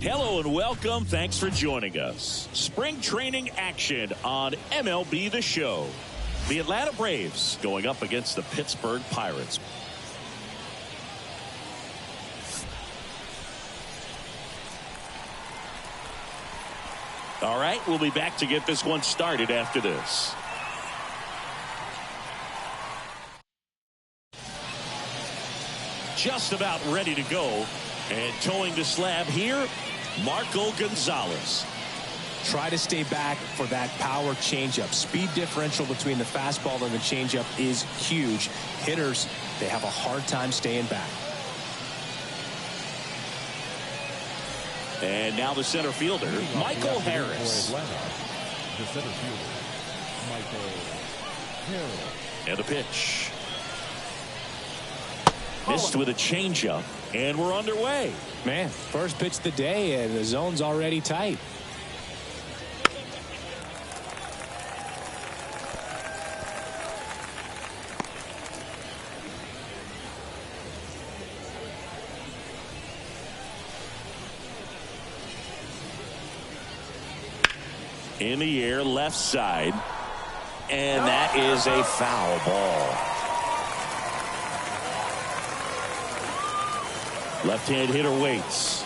Hello and welcome. Thanks for joining us. Spring training action on MLB The Show. The Atlanta Braves going up against the Pittsburgh Pirates. All right, we'll be back to get this one started after this. Just about ready to go. And towing the slab here, Marco Gonzalez. Try to stay back for that power changeup. Speed differential between the fastball and the changeup is huge. Hitters, they have a hard time staying back. And now the center fielder, Michael Harris. The center fielder, Michael Harris. And the pitch. Missed with a changeup, and we're underway. Man, first pitch of the day, and the zone's already tight. In the air, left side, and that is a foul ball. Left-hand hitter waits.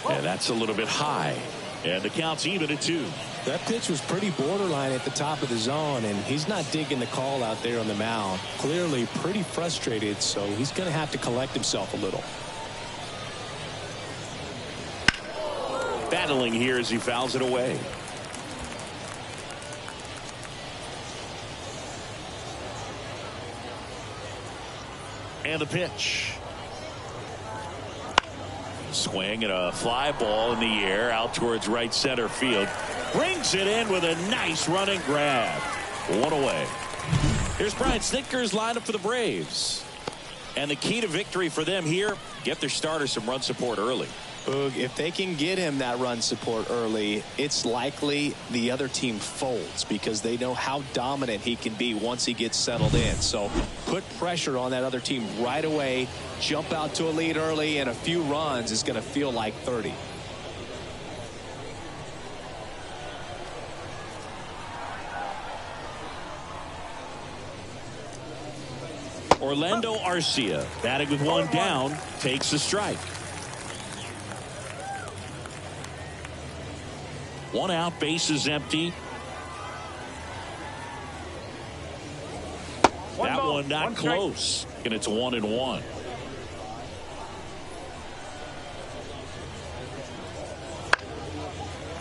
And that's a little bit high. And the count's even at 2. That pitch was pretty borderline at the top of the zone, and he's not digging the call out there on the mound. Clearly pretty frustrated, so he's going to have to collect himself a little. Battling here as he fouls it away. And the pitch. Swing and a fly ball in the air out towards right center field. Brings it in with a nice running grab. One away. Here's Brian Snitker's lineup for the Braves. And the key to victory for them here, get their starter some run support early. Boog, if they can get him that run support early, it's likely the other team folds because they know how dominant he can be once he gets settled in. So put pressure on that other team right away. Jump out to a lead early, and a few runs is going to feel like 30. Orlando Arcia, batting with one down, takes the strike. One out, bases empty. That one not close, and it's 1-1.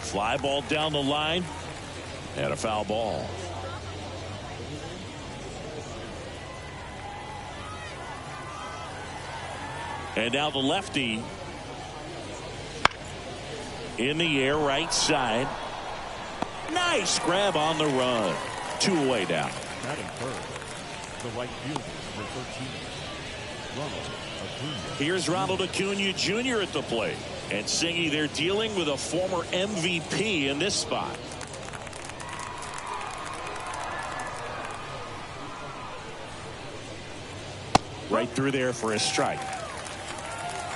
Fly ball down the line, and a foul ball. And now the lefty. In the air, right side. Nice grab on the run. 2 away now. Batting first, the right fielder, number 13, Ronald Acuna. Here's Ronald Acuna Jr. at the plate. And Singy, they're dealing with a former MVP in this spot. Right through there for a strike.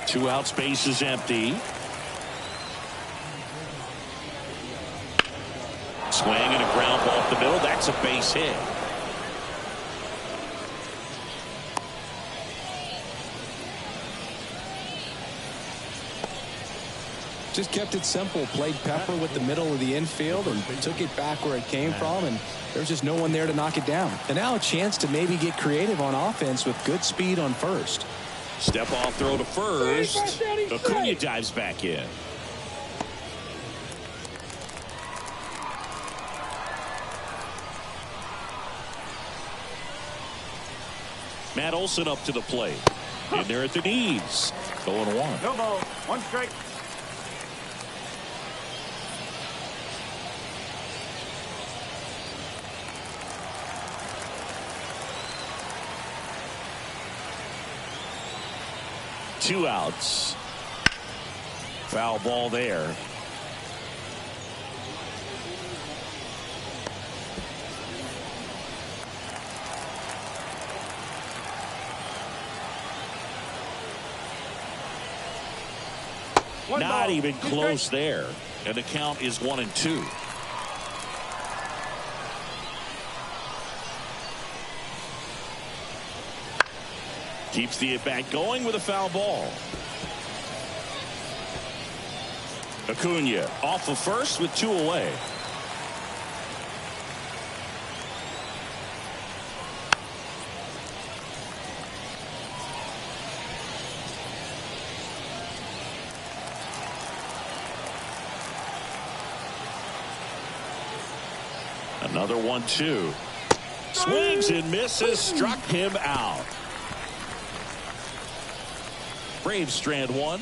2 outs, bases empty. Swing and a ground ball up the middle. That's a base hit. Just kept it simple. Played pepper with the middle of the infield and took it back where it came from, and there's just no one there to knock it down. And now a chance to maybe get creative on offense with good speed on first. Step off throw to first. Acuna dives back in. Matt Olson up to the plate. In there at the knees. 0-1. No ball. 1 strike. Two outs. Foul ball there. Not even close there. And the count is 1-2. Keeps the at-bat going with a foul ball. Acuna off of first with 2 away. Another 1-2. Swings and misses. Struck him out. Braves strand 1.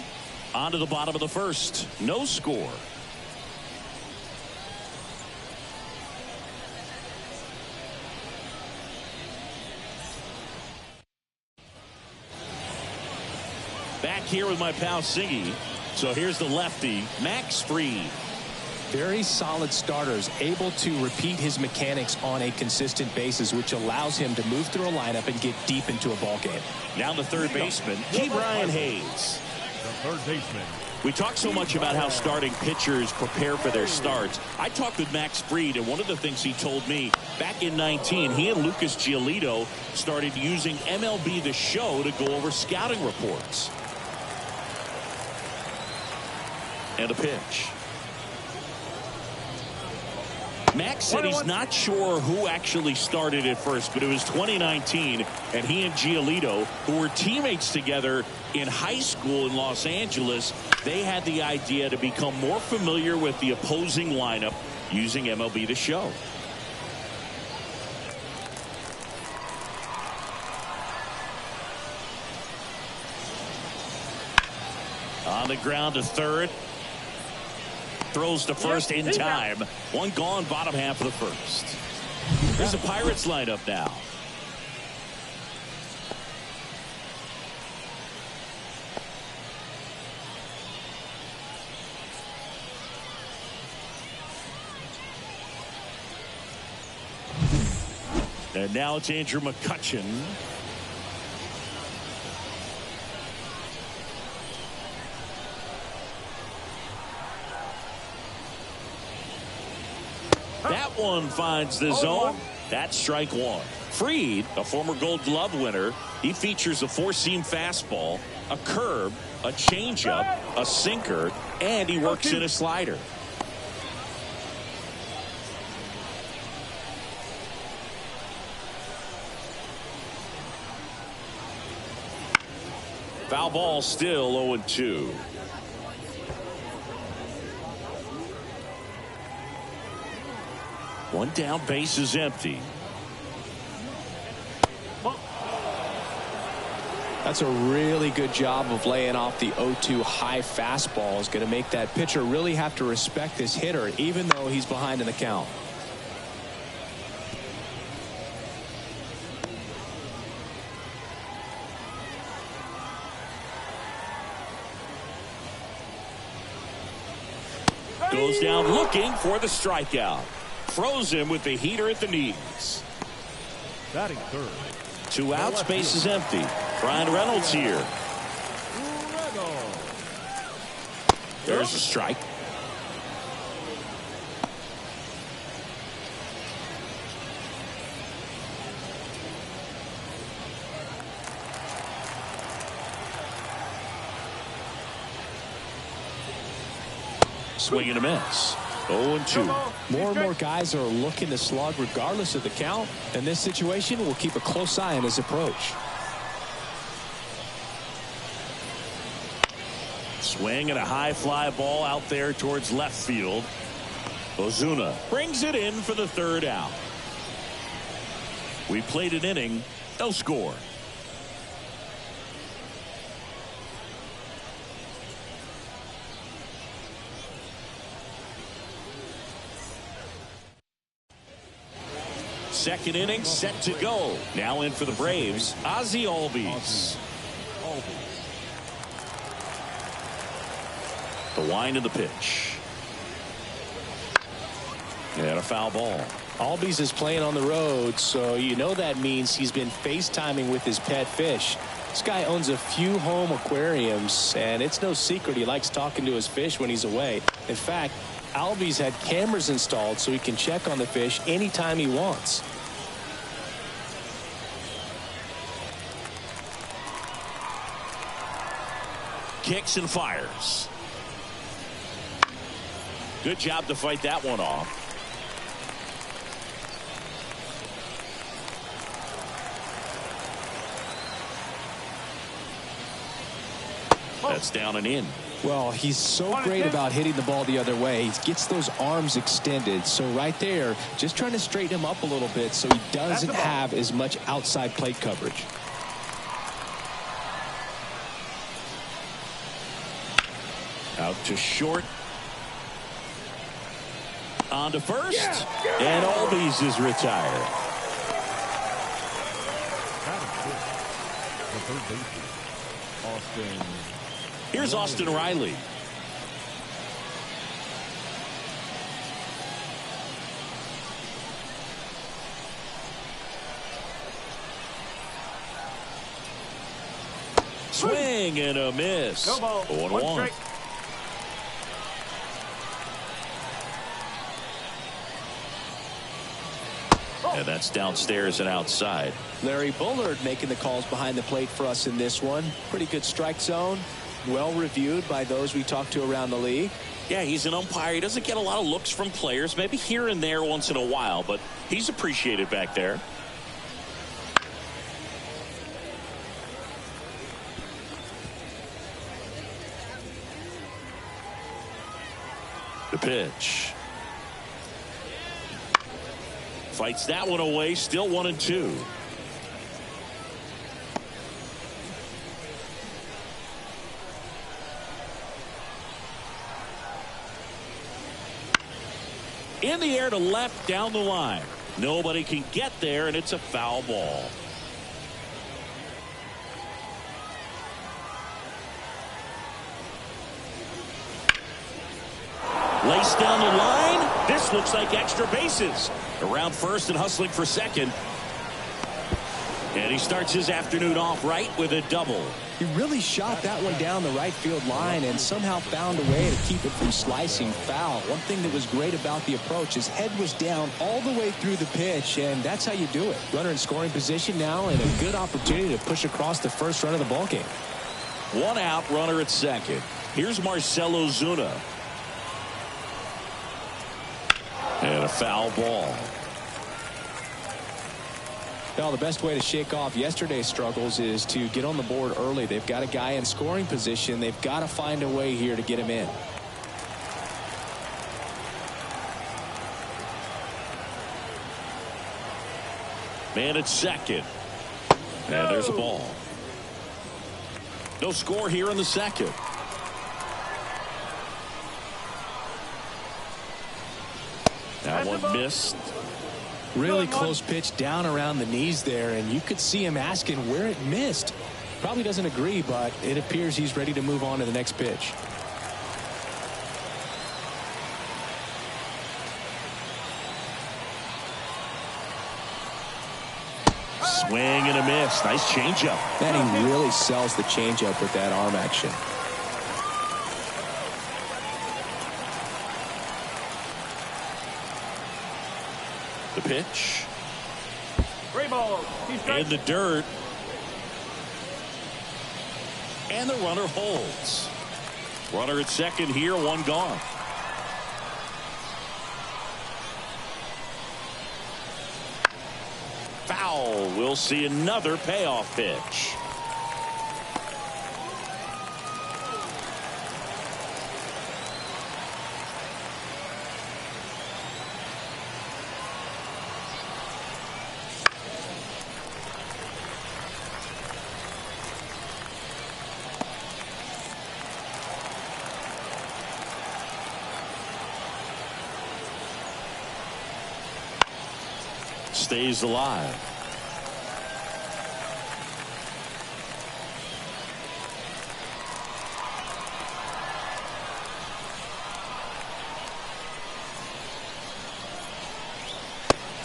On to the bottom of the first. No score. Back here with my pal Siggy. So here's the lefty, Max Fried. Very solid starters, able to repeat his mechanics on a consistent basis, which allows him to move through a lineup and get deep into a ball game. Now the third baseman, Brian Hayes. The third baseman. We talk so much about how starting pitchers prepare for their starts. I talked with Max Fried, and one of the things he told me back in 19, he and Lucas Giolito started using MLB The Show to go over scouting reports. And a pitch. Max said he's not sure who actually started at first, but it was 2019, and he and Giolito, who were teammates together in high school in Los Angeles, they had the idea to become more familiar with the opposing lineup using MLB The Show. On the ground to third. Throws to first in time. One gone, bottom half of the first. There's the Pirates lineup now. And now it's Andrew McCutchen. That one finds the zone. That's strike 1. Fried, a former Gold Glove winner, he features a 4-seam fastball, a curve, a changeup, a sinker, and he works in a slider. Foul ball, still 0-2. One down, base is empty. That's a really good job of laying off the 0-2 high fastball. Is going to make that pitcher really have to respect this hitter, even though he's behind in the count. Goes down looking for the strikeout. Froze him with the heater at the knees. Batting third. 2 outs, base is empty. Brian Reynolds here. There's a strike. Swing and a miss. 0-2. More and more guys are looking to slug regardless of the count. In this situation, we'll keep a close eye on his approach. Swing and a high fly ball out there towards left field. Ozuna brings it in for the third out. We played an inning, no score. Second inning set to go. Now in for the Braves, Ozzie Albies. The wind of the pitch. And a foul ball. Albies is playing on the road, so you know that means he's been FaceTiming with his pet fish. This guy owns a few home aquariums, and it's no secret he likes talking to his fish when he's away. In fact, Albies had cameras installed so he can check on the fish anytime he wants. Kicks and fires. Good job to fight that one off. That's down and in. Well, he's so great about hitting the ball the other way. He gets those arms extended. So right there, just trying to straighten him up a little bit so he doesn't have as much outside plate coverage. Out to short. On to first. And Albies is retired. The third baseman, Austin. Here's Austin Riley. Swing and a miss. 0-1. And that's downstairs and outside. Larry Bullard making the calls behind the plate for us in this one. Pretty good strike zone. Well reviewed by those we talked to around the league. Yeah, he's an umpire. He doesn't get a lot of looks from players, maybe here and there once in a while, but he's appreciated back there. The pitch. Fights that one away, still 1-2. In the air to left, down the line. Nobody can get there, and it's a foul ball. Laced down the line. This looks like extra bases. Around first and hustling for second. And he starts his afternoon off right with a double. He really shot that one down the right field line and somehow found a way to keep it from slicing foul. One thing that was great about the approach, his head was down all the way through the pitch, and that's how you do it. Runner in scoring position now and a good opportunity to push across the first run of the ballgame. One out, runner at second. Here's Marcell Ozuna. And a foul ball. Well, the best way to shake off yesterday's struggles is to get on the board early. They've got a guy in scoring position. They've got to find a way here to get him in. Man at second. And there's a ball. No score here in the second. That one missed. Really close pitch down around the knees there, and you could see him asking where it missed. Probably doesn't agree, but it appears he's ready to move on to the next pitch. Swing and a miss. Nice changeup. Man, he really sells the changeup with that arm action. The pitch. In the dirt. And the runner holds. Runner at second here, one gone. Foul. We'll see another payoff pitch. Stays alive.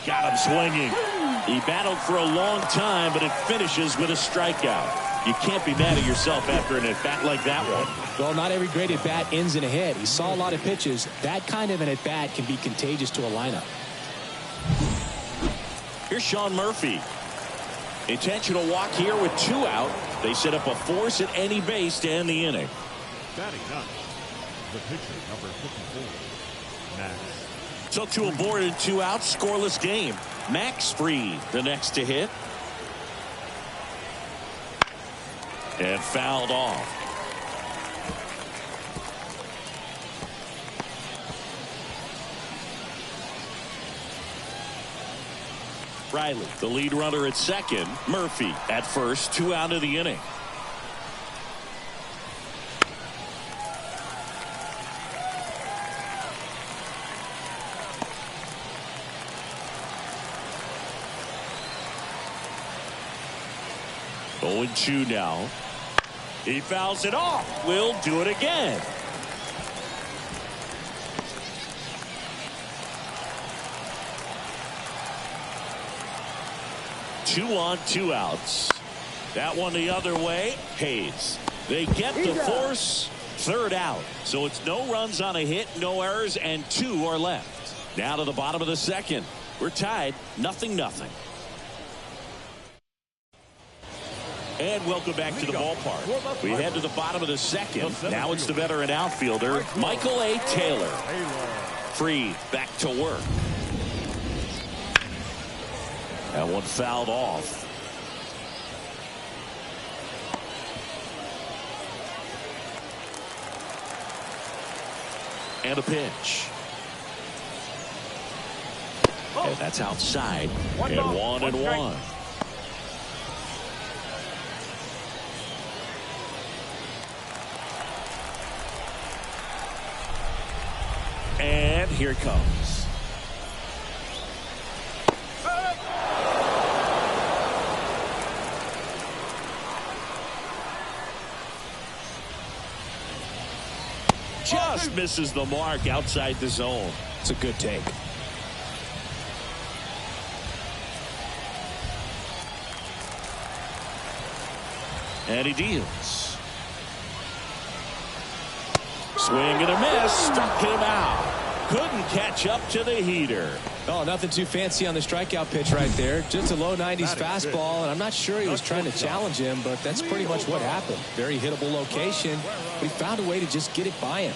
Got him swinging. He battled for a long time, but it finishes with a strikeout. You can't be mad at yourself after an at-bat like that one. Well, not every great at-bat ends in a hit. He saw a lot of pitches. That kind of an at-bat can be contagious to a lineup. Here's Sean Murphy. Intentional walk here with 2 out. They set up a force at any base to end the inning. Batting ninth, the pitcher, number 54, Max. So 2 aboard and 2 out, scoreless game. Max Fried, the next to hit. And fouled off. Riley, the lead runner at second. Murphy at first, 2 out of the inning. Oh, 0-2 now. He fouls it off. We'll do it again. Two on, 2 outs. That one the other way. Hayes. They get the force. 3rd out. So it's no runs on a hit, no errors, and 2 are left. Now to the bottom of the 2nd. We're tied 0-0. And welcome back to the ballpark. We head to the bottom of the 2nd. Now it's the veteran outfielder, Michael A. Taylor. Fried back to work. That one fouled off. And a pitch. And that's outside. And 1-1. And here it comes. Just misses the mark outside the zone. It's a good take. And he deals. Swing and a miss. Struck him out. Couldn't catch up to the heater. Oh, nothing too fancy on the strikeout pitch right there. Just a low 90s fastball, and I'm not sure he was trying to challenge him, but that's pretty much what happened. Very hittable location, but he found a way to just get it by him.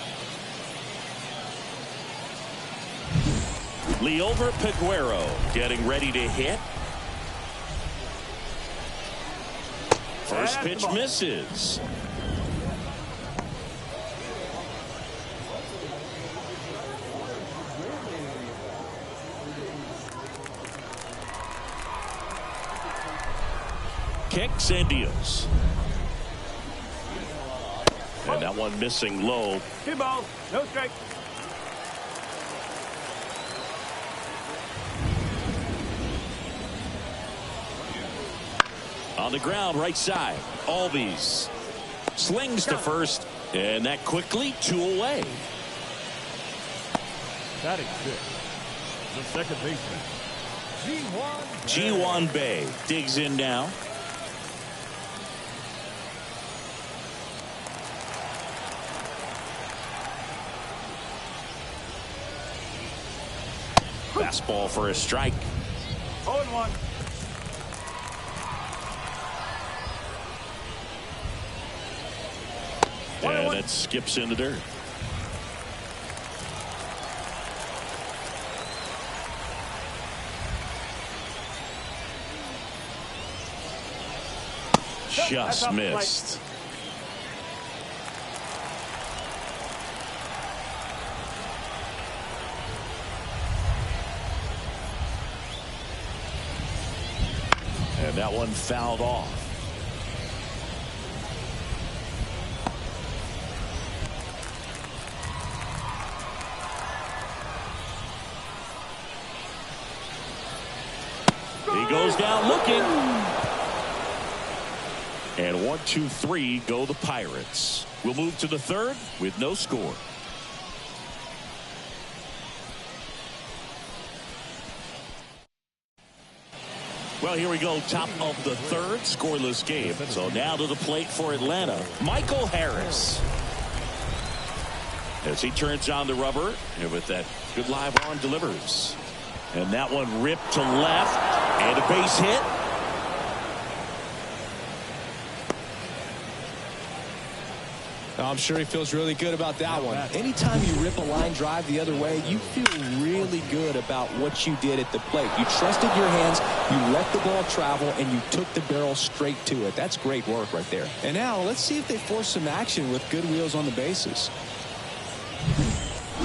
Liover Peguero getting ready to hit. First pitch misses. Kicks and deals. And that one missing low. 2 balls, no strike. On the ground, right side. Albies slings to first, and that quickly 2 away. Batting 6, the second baseman, G1 Bay digs in now. Fastball for a strike. 0-1. And it skips in the dirt. Just missed. And that one fouled off. He goes down looking. And 1, 2, 3 go the Pirates. We'll move to the 3rd with no score. Well, here we go. Top of the third, scoreless game. So now to the plate for Atlanta, Michael Harris. As he turns on the rubber, and with that good live arm delivers. And that one ripped to left, and a base hit. I'm sure he feels really good about that one. Anytime you rip a line drive the other way, you feel really good about what you did at the plate. You trusted your hands, you let the ball travel, and you took the barrel straight to it. That's great work right there. And now let's see if they force some action with good wheels on the bases.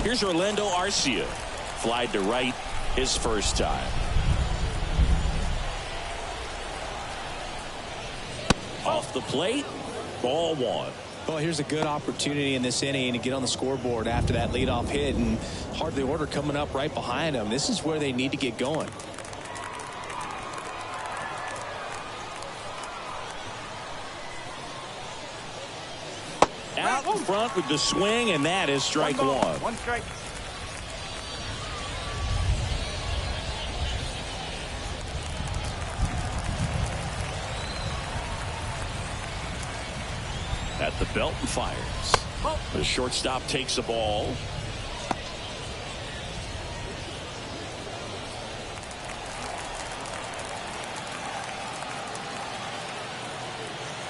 Here's Orlando Arcia. Flied to right his first time. Off the plate, ball one. Well, here's a good opportunity in this inning to get on the scoreboard after that leadoff hit, and hardly order coming up right behind them. This is where they need to get going. Out in front with the swing, and that is strike one. One strike. At the belt and fires. The shortstop takes the ball.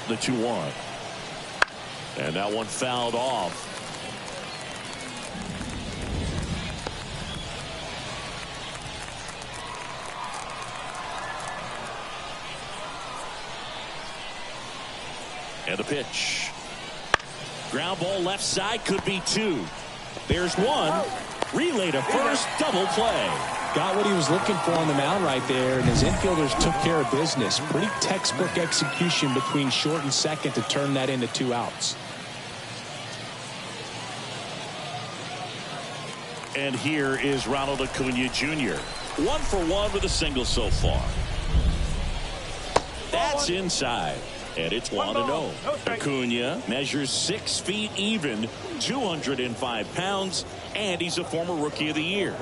The 2-1. And that one fouled off. And the pitch. Ground ball left side, could be two. There's one. Relay to first, double play. Got what he was looking for on the mound right there, and his infielders took care of business. Pretty textbook execution between short and second to turn that into 2 outs. And here is Ronald Acuna Jr. 1 for 1 with a single so far. That's inside. And it's 1-0. Acuna measures 6 feet even, 205 pounds, and he's a former Rookie of the Year.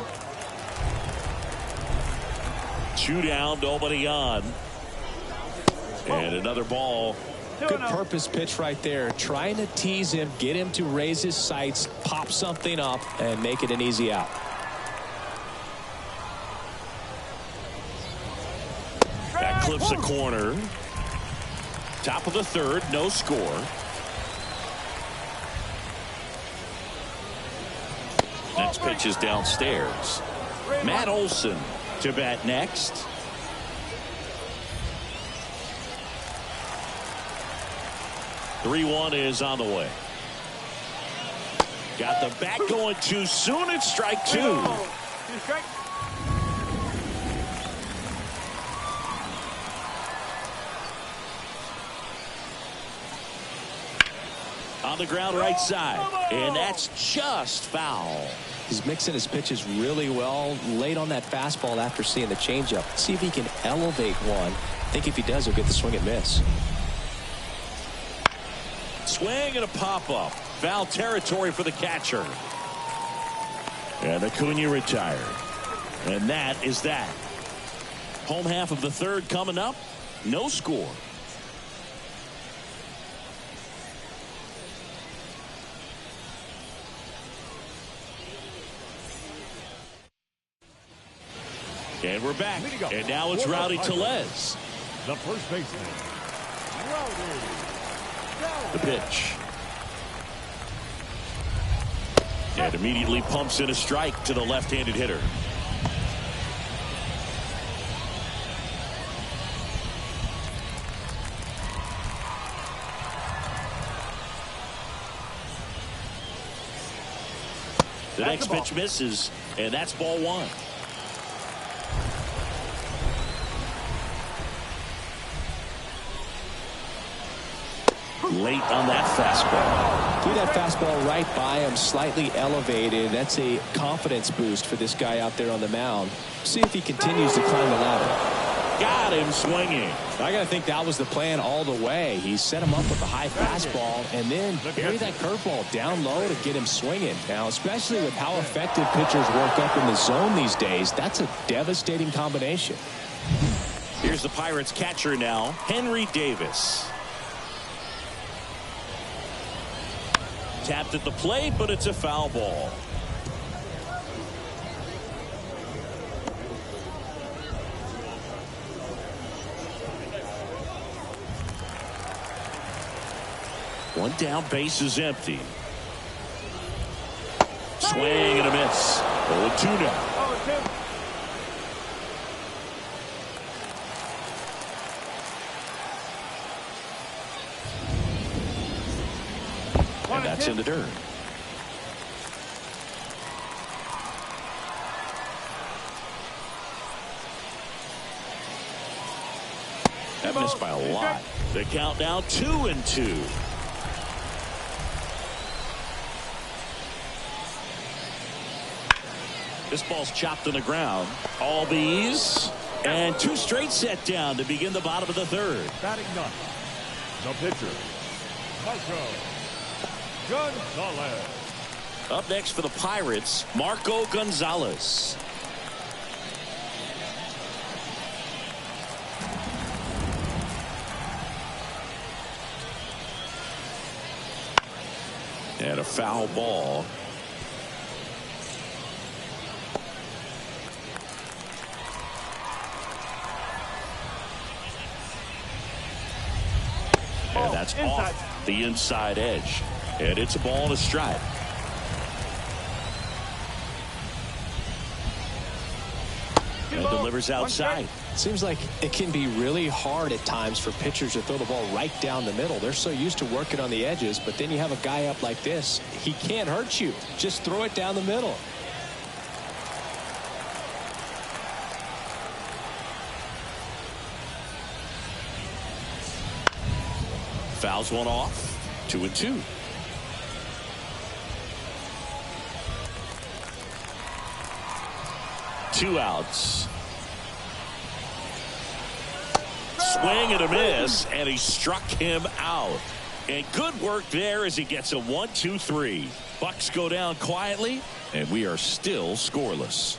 2 down, nobody on. And another ball. Good purpose pitch right there. Trying to tease him, get him to raise his sights, pop something up, and make it an easy out. That clips a corner. Top of the third, no score. Next pitch is downstairs. Matt Olson to bat next. The 3-1 is on the way. Got the bat going too soon. It's strike 2. 2 strikes. On the ground right side, and that's just foul. He's mixing his pitches really well, late on that fastball after seeing the changeup. See if he can elevate one. I think if he does, he'll get the swing and miss. Swing and a pop-up. Foul territory for the catcher. And Acuna retired. And that is that. Home half of the third coming up. No score. And we're back. And now it's Rowdy Tellez. The first baseman, The pitch. And immediately pumps in a strike to the left-handed hitter. The next pitch misses, and that's ball 1. Late on that fastball. Threw that fastball right by him, slightly elevated. That's a confidence boost for this guy out there on the mound. See if he continues to climb the ladder. Got him swinging. I got to think that was the plan all the way. He set him up with a high fastball and then buried that curveball down low to get him swinging. Now, especially with how effective pitchers work up in the zone these days, that's a devastating combination. Here's Here's the Pirates catcher now, Henry Davis. Tapped at the plate, but it's a foul ball. One down, base is empty. Swing and a miss. 0-2 now. 0-2. And that's in the dirt. That missed by a lot. The count now 2-2. This ball's chopped on the ground. All bees. And 2 straight set down to begin the bottom of the third. Batting ninth, the pitcher, Marco Gonzalez. Up next for the Pirates, Marco Gonzalez. And a foul ball. And that's off the inside edge. And it's a ball and a strike. And delivers outside. Seems like it can be really hard at times for pitchers to throw the ball right down the middle. They're so used to working on the edges, but then you have a guy up like this. He can't hurt you. Just throw it down the middle. Fouls one off. 2-2. Two outs. Swing and a miss, and he struck him out. And good work there as he gets a 1-2-3. Bucks go down quietly, and we are still scoreless.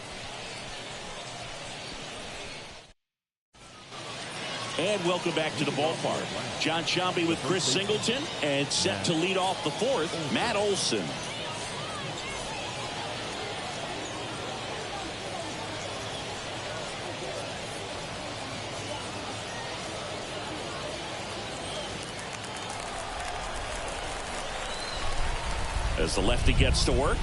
And welcome back to the ballpark. John Sciambi with Chris Singleton, and set to lead off the fourth, Matt Olson. As the lefty gets to work.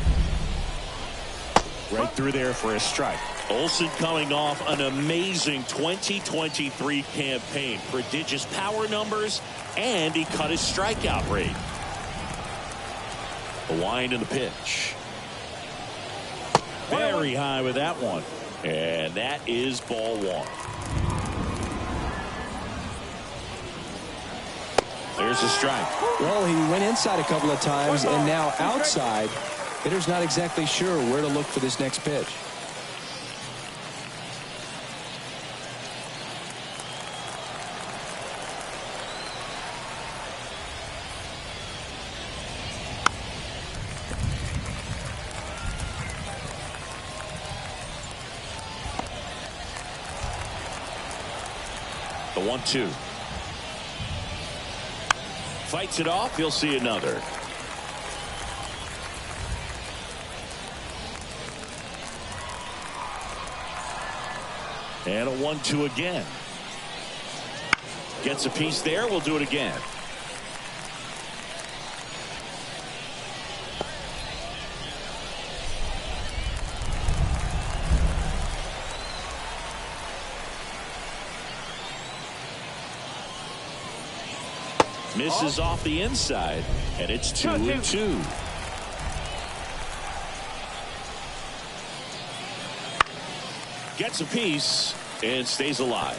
Right through there for a strike. Olson coming off an amazing 2023 campaign. Prodigious power numbers, and he cut his strikeout rate. The wind and the pitch. Very high with that one. And that is ball one. There's a strike. Well, he went inside a couple of times, and now outside. Hitter's not exactly sure where to look for this next pitch. The 1-2. Fights it off. He'll see another. And a 1-2 again. Gets a piece there. We'll do it again. Misses off the inside, and it's 2-2. Gets a piece and stays alive.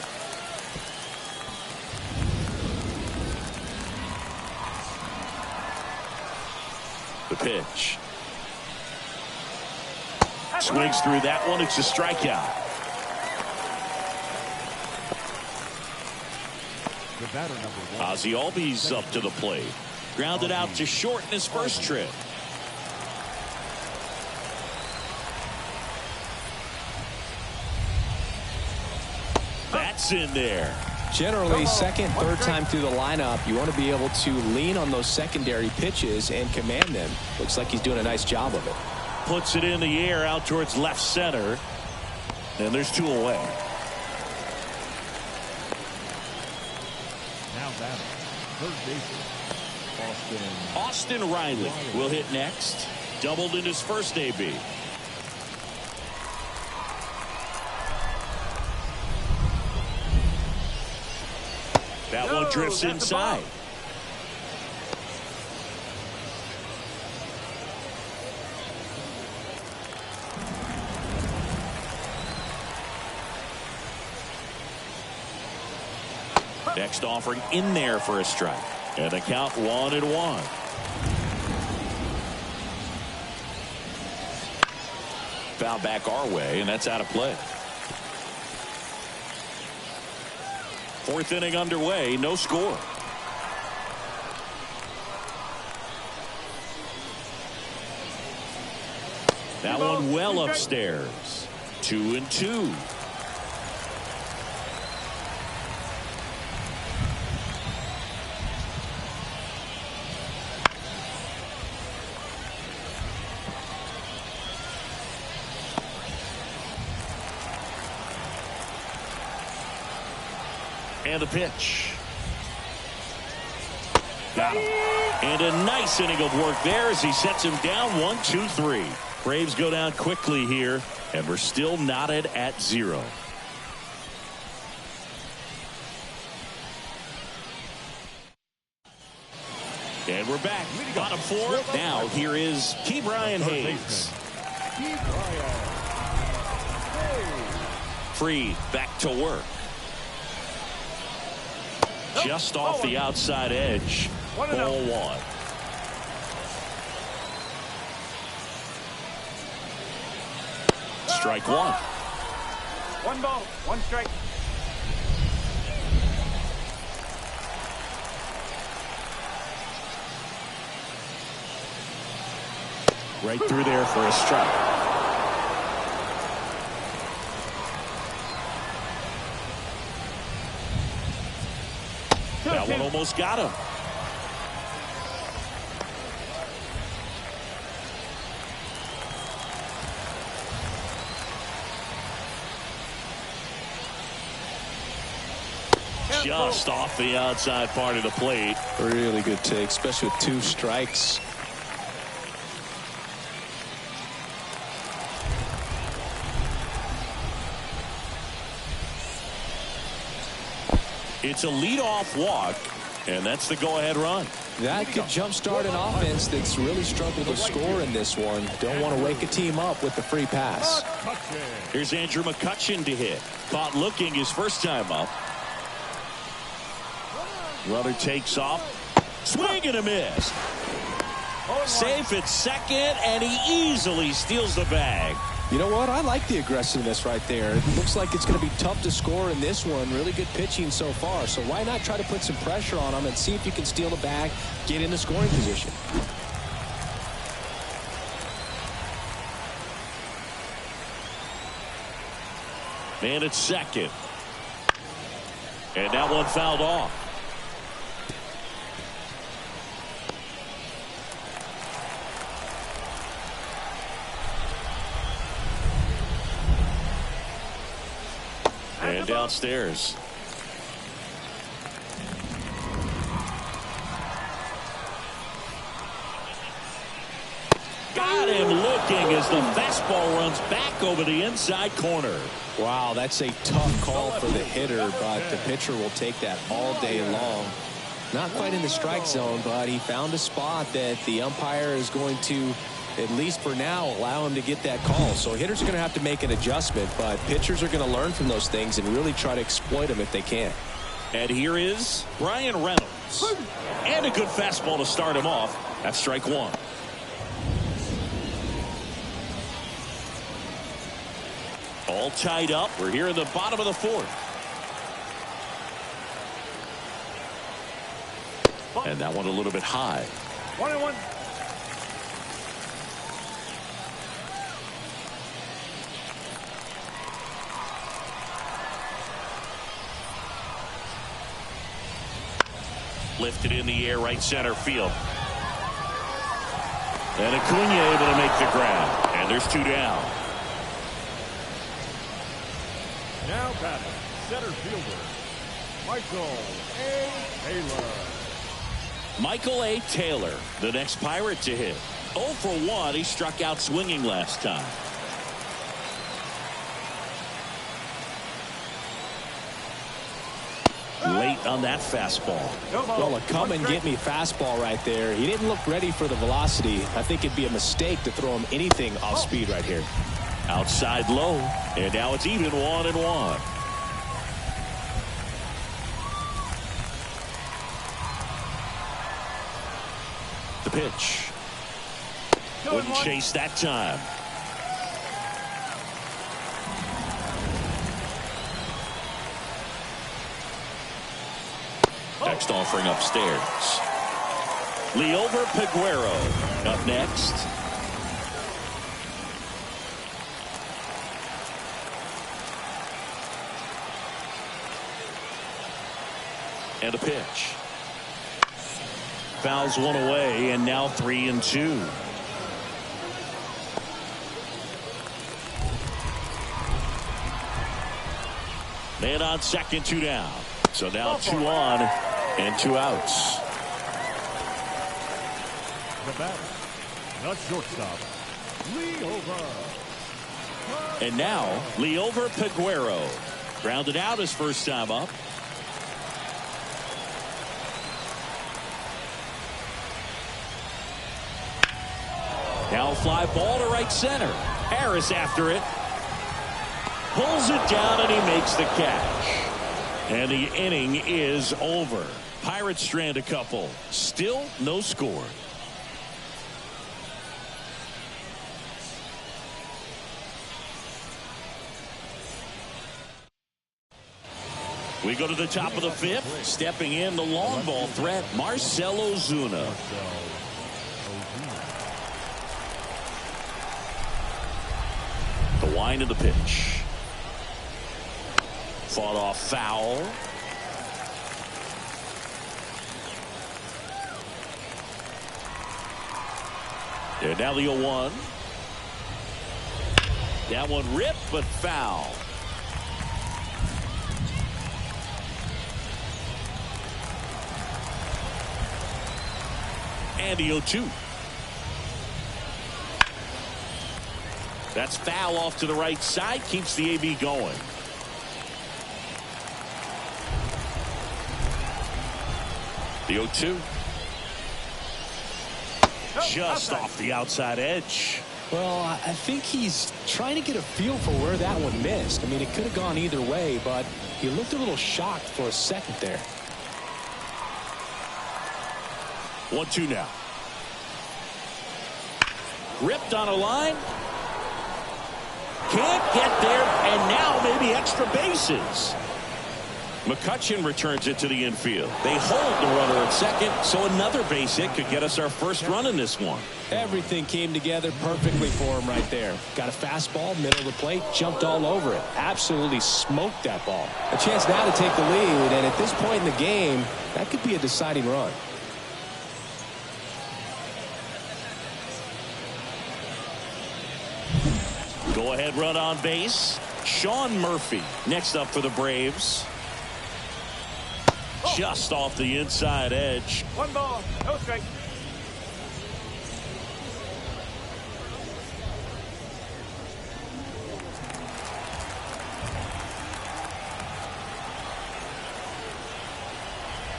The pitch. Swings through that one. It's a strikeout. The batter, number 1. Ozzie Albies up to the plate. Grounded out to short in his first trip. That's in there. Generally, second, third time through the lineup, you want to be able to lean on those secondary pitches and command them. Looks like he's doing a nice job of it. Puts it in the air out towards left center. And there's 2 away. Now batting, third baseman, Austin Riley will hit next. Doubled in his first AB. That one drifts inside. Next offering in there for a strike. And the count 1-1. Foul back our way, and that's out of play. 4th inning underway, no score. That one well upstairs. 2-2. And the pitch. Got him. And a nice inning of work there as he sets him down 1-2-3. Braves go down quickly here, and we're still knotted at 0. And we're back. Bottom 4. Now here is Ke'Bryan Hayes. Free back to work. Just off the outside edge. Ball 1. Strike 1. 1 ball, 1 strike. Right through there for a strike. That one almost got him. Just off the outside part of the plate. Really good take, especially with 2 strikes. It's a leadoff walk, and that's the go-ahead run. That could jumpstart an offense that's really struggled to score in this one. Don't want to wake a team up with the free pass. Here's Andrew McCutchen to hit. Caught looking his first time up. Runner takes off. Swing and a miss. Safe at second, and he easily steals the bag. You know what? I like the aggressiveness right there. It looks like it's going to be tough to score in this one. Really good pitching so far. So why not try to put some pressure on him and see if you can steal the bag, get into scoring position. Man at second. And that one fouled off. And downstairs. Got him looking as the fastball runs back over the inside corner. Wow, that's a tough call for the hitter, but the pitcher will take that all day long. Not quite in the strike zone, but he found a spot that the umpire is going to, at least for now, allow him to get that call. So hitters are going to have to make an adjustment, but pitchers are going to learn from those things and really try to exploit them if they can. And here is Bryan Reynolds. And a good fastball to start him off. That's strike 1. All tied up. We're here in the bottom of the 4th. And that one a little bit high. 1-1. Lifted in the air, right center field. And Acuna able to make the grab. And there's 2 down. Now batting, center fielder, Michael A. Taylor. Michael A. Taylor, the next Pirate to hit. 0 for 1. He struck out swinging last time. Late on that fastball. Well, a come and get me fastball right there. He didn't look ready for the velocity. I think it'd be a mistake to throw him anything off speed right here. Outside low. And now it's even 1-1. The pitch. Wouldn't chase that time. Next offering upstairs. Liover Peguero up next. And a pitch. Fouls one away, and now 3-2. Man on second, 2 down. So now 2 on and 2 outs. The batter, the shortstop, Liover. And now Liover Peguero. Grounded out his first time up. Now a fly ball to right center. Harris after it. Pulls it down and he makes the catch. And the inning is over. Pirates strand a couple. Still no score. We go to the top of the 5th. Stepping in the long ball threat, Marcell Ozuna. The wind of the pitch. Fought off foul. And now the 0-1. That one ripped, but foul. And the 0-2. That's foul off to the right side. Keeps the AB going. The 0-2. Just off the outside edge. Well, I think he's trying to get a feel for where that one missed. I mean, it could have gone either way, but he looked a little shocked for a second there. 1-2 now. Ripped on a line. Can't get there, and now maybe extra bases. McCutchen returns it to the infield. They hold the runner at second, so another base hit could get us our first run in this one. Everything came together perfectly for him right there. Got a fastball, middle of the plate, jumped all over it. Absolutely smoked that ball. A chance now to take the lead, and at this point in the game, that could be a deciding run. Go ahead run on base. Sean Murphy next up for the Braves. Just off the inside edge. 1 ball, no strike.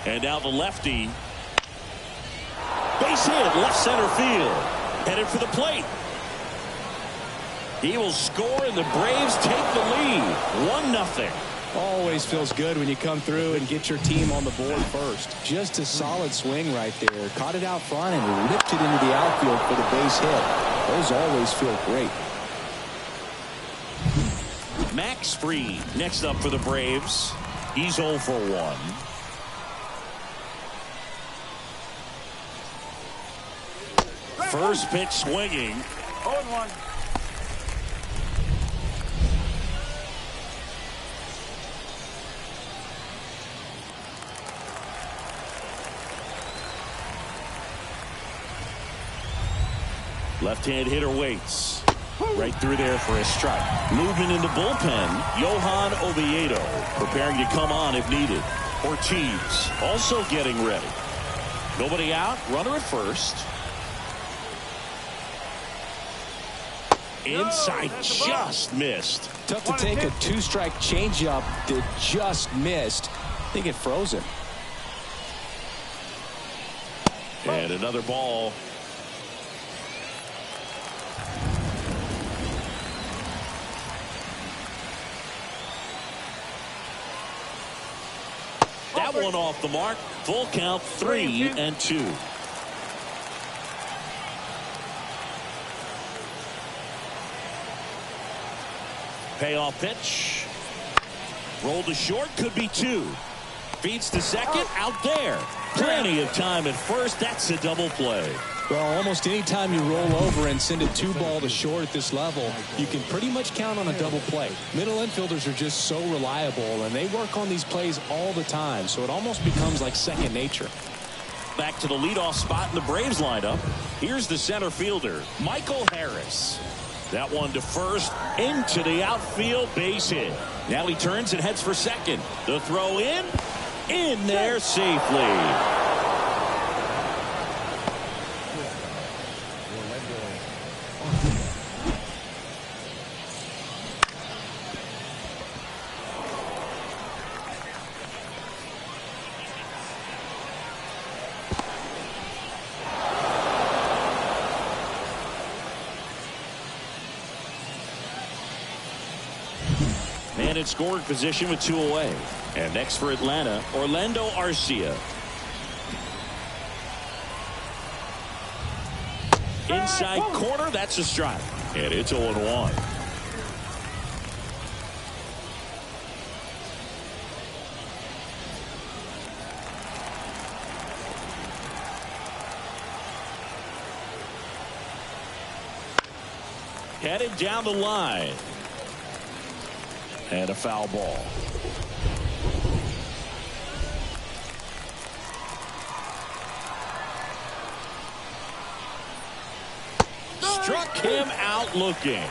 And now the lefty. Base hit, left center field. Headed for the plate. He will score, and the Braves take the lead. 1-0. Always feels good when you come through and get your team on the board first. Just a solid swing right there. Caught it out front and ripped it into the outfield for the base hit. Those always feel great. Max Fried next up for the Braves. He's 0 for 1. First pitch swinging. 0-1. Left-hand hitter waits. Right through there for a strike. Movement in the bullpen. Johan Oviedo preparing to come on if needed. Ortiz also getting ready. Nobody out. Runner at first. Inside just missed. Tough to take a two-strike changeup that just missed. I think it froze him. And another ball. That one off the mark. Full count, 3-2. Payoff pitch. Rolled to short, could be 2. Feeds to second, out there. Plenty of time at first. That's a double play. Well, almost any time you roll over and send a 2-ball to short at this level, you can pretty much count on a double play. Middle infielders are just so reliable, and they work on these plays all the time, so it almost becomes like second nature. Back to the leadoff spot in the Braves lineup. Here's the center fielder, Michael Harris. That one to first, into the outfield, base hit. Now he turns and heads for second. The throw in there safely. Man in scoring position with 2 away. And next for Atlanta, Orlando Arcia. Inside corner, that's a strike. And it's 0-1. Headed down the line. And a foul ball. Struck him out looking.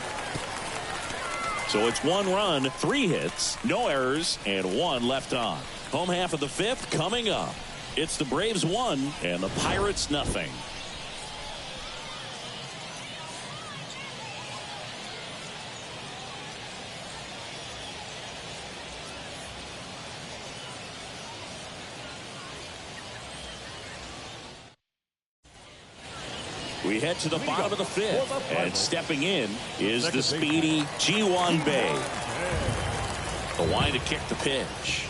So it's 1 run, 3 hits, no errors, and 1 left on. Home half of the 5th coming up. It's the Braves 1 and the Pirates nothing. We head to the bottom of the 5th, and stepping in is the speedy Ji-Hwan Bae. The line to kick the pitch.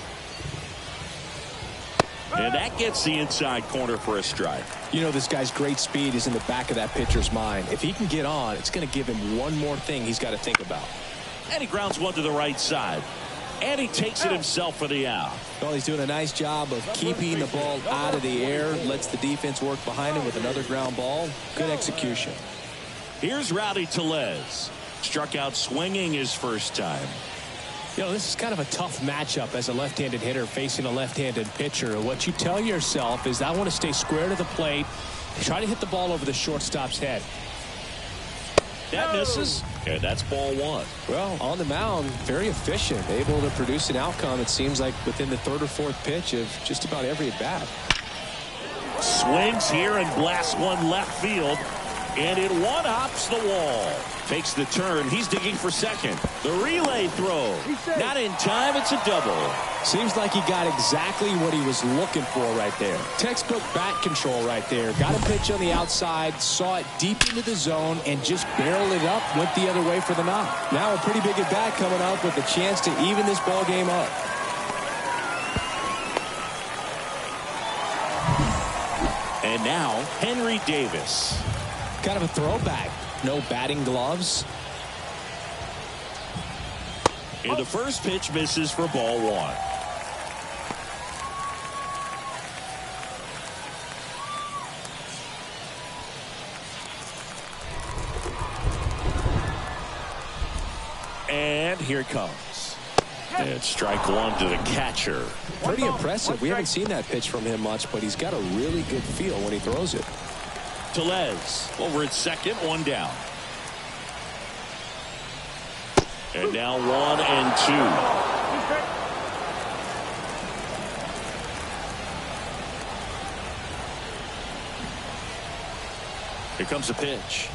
And that gets the inside corner for a strike. You know, this guy's great speed is in the back of that pitcher's mind. If he can get on, it's going to give him one more thing he's got to think about. And he grounds one to the right side. And he takes it himself for the out. Well, he's doing a nice job of keeping the ball out of the air, lets the defense work behind him with another ground ball. Good execution. Here's Rowdy Tellez. Struck out swinging his first time. You know, this is kind of a tough matchup as a left-handed hitter facing a left-handed pitcher. What you tell yourself is, I want to stay square to the plate, try to hit the ball over the shortstop's head. That misses, and that's ball 1. Well, on the mound, very efficient, able to produce an outcome, it seems like, within the 3rd or 4th pitch of just about every at-bat. Swings here and blasts one left field, and it one-hops the wall. Takes the turn. He's digging for second. The relay throw. Not in time. It's a double. Seems like he got exactly what he was looking for right there. Textbook bat control right there. Got a pitch on the outside, saw it deep into the zone, and just barreled it up, went the other way for the knock. Now a pretty big at bat coming up with a chance to even this ball game up. And now Henry Davis. Kind of a throwback. No batting gloves. And the first pitch misses for ball 1. And here it comes. And strike 1 to the catcher. Pretty impressive. We haven't seen that pitch from him much, but he's got a really good feel when he throws it. Tellez over at second, one down. And now 1 and 2. Here comes the pitch.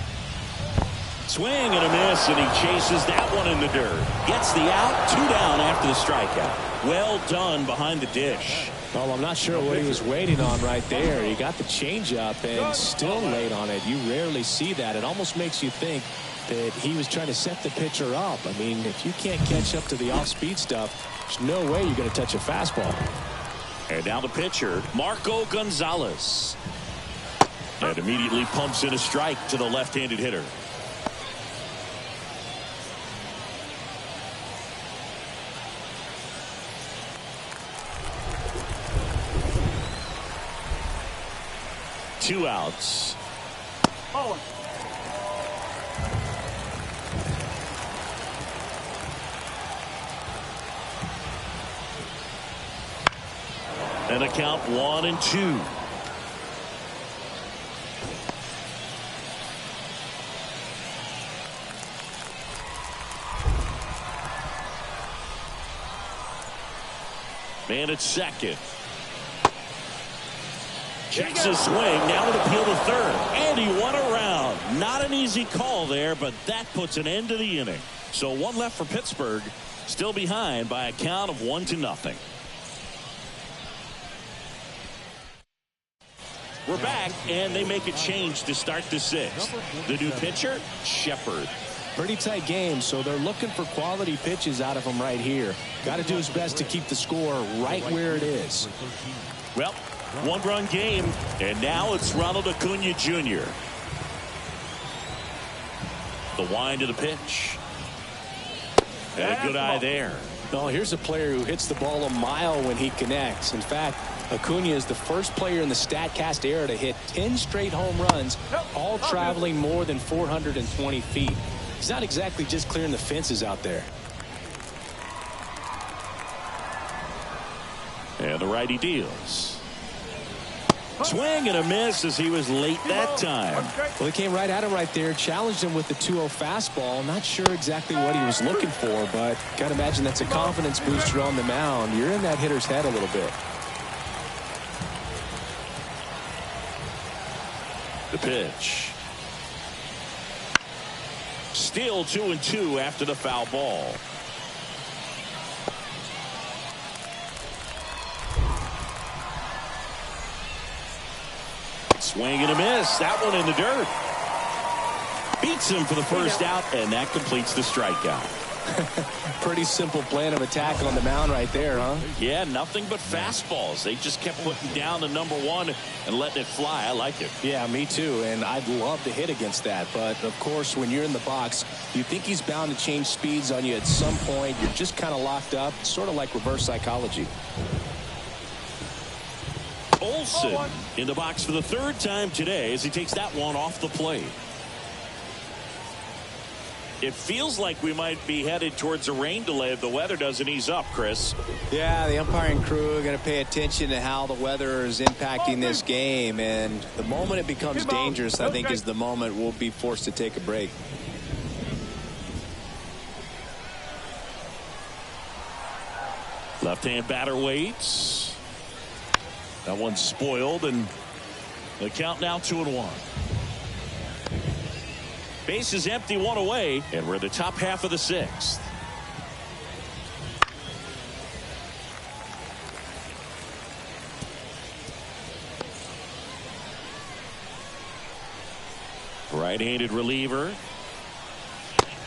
Swing and a miss, and he chases that one in the dirt. Gets the out, 2 down after the strikeout. Well done behind the dish. Well, I'm not sure what he was waiting on right there. He got the changeup and still late on it. You rarely see that. It almost makes you think that he was trying to set the pitcher up. I mean, if you can't catch up to the off-speed stuff, there's no way you're going to touch a fastball. And now the pitcher, Marco Gonzalez. And immediately pumps in a strike to the left-handed hitter. Two outs. And a count 1 and 2. Man at second. Checks his swing. Now to appeal to third. And he won a round. Not an easy call there, but that puts an end to the inning. So one left for Pittsburgh. Still behind by a count of 1-0. We're back, and they make a change to start the 6th. The new pitcher, Shepard. Pretty tight game, so they're looking for quality pitches out of him right here. Got to do his best to keep the score right where it is. Well, one-run game, and now it's Ronald Acuna Jr. The wind of the pitch. And a good eye there. No, here's a player who hits the ball a mile when he connects. In fact, Acuna is the first player in the StatCast era to hit 10 straight home runs, all traveling more than 420 feet. He's not exactly just clearing the fences out there. And the righty deals. Swing and a miss as he was late that time. Well, he came right at him right there, challenged him with the 2-0 fastball. Not sure exactly what he was looking for, but got to imagine that's a confidence booster on the mound. You're in that hitter's head a little bit. The pitch. Still 2-2 after the foul ball. Swing and a miss. That one in the dirt. Beats him for the first out, and that completes the strikeout. Pretty simple plan of attack on the mound right there, huh? Yeah, nothing but fastballs. They just kept putting down the number 1 and letting it fly. I like it. Yeah, me too, and I'd love to hit against that. But, of course, when you're in the box, you think he's bound to change speeds on you at some point. You're just kind of locked up, sort of like reverse psychology. Olsen in the box for the 3rd time today as he takes that one off the plate. It feels like we might be headed towards a rain delay if the weather doesn't ease up, Chris. Yeah, the umpiring crew are going to pay attention to how the weather is impacting this game, and the moment it becomes dangerous, I think, is the moment we'll be forced to take a break. Left-hand batter waits. That one's spoiled, and the count now 2-1. Base is empty, 1 away, and we're in the top half of the 6th. Right-handed reliever.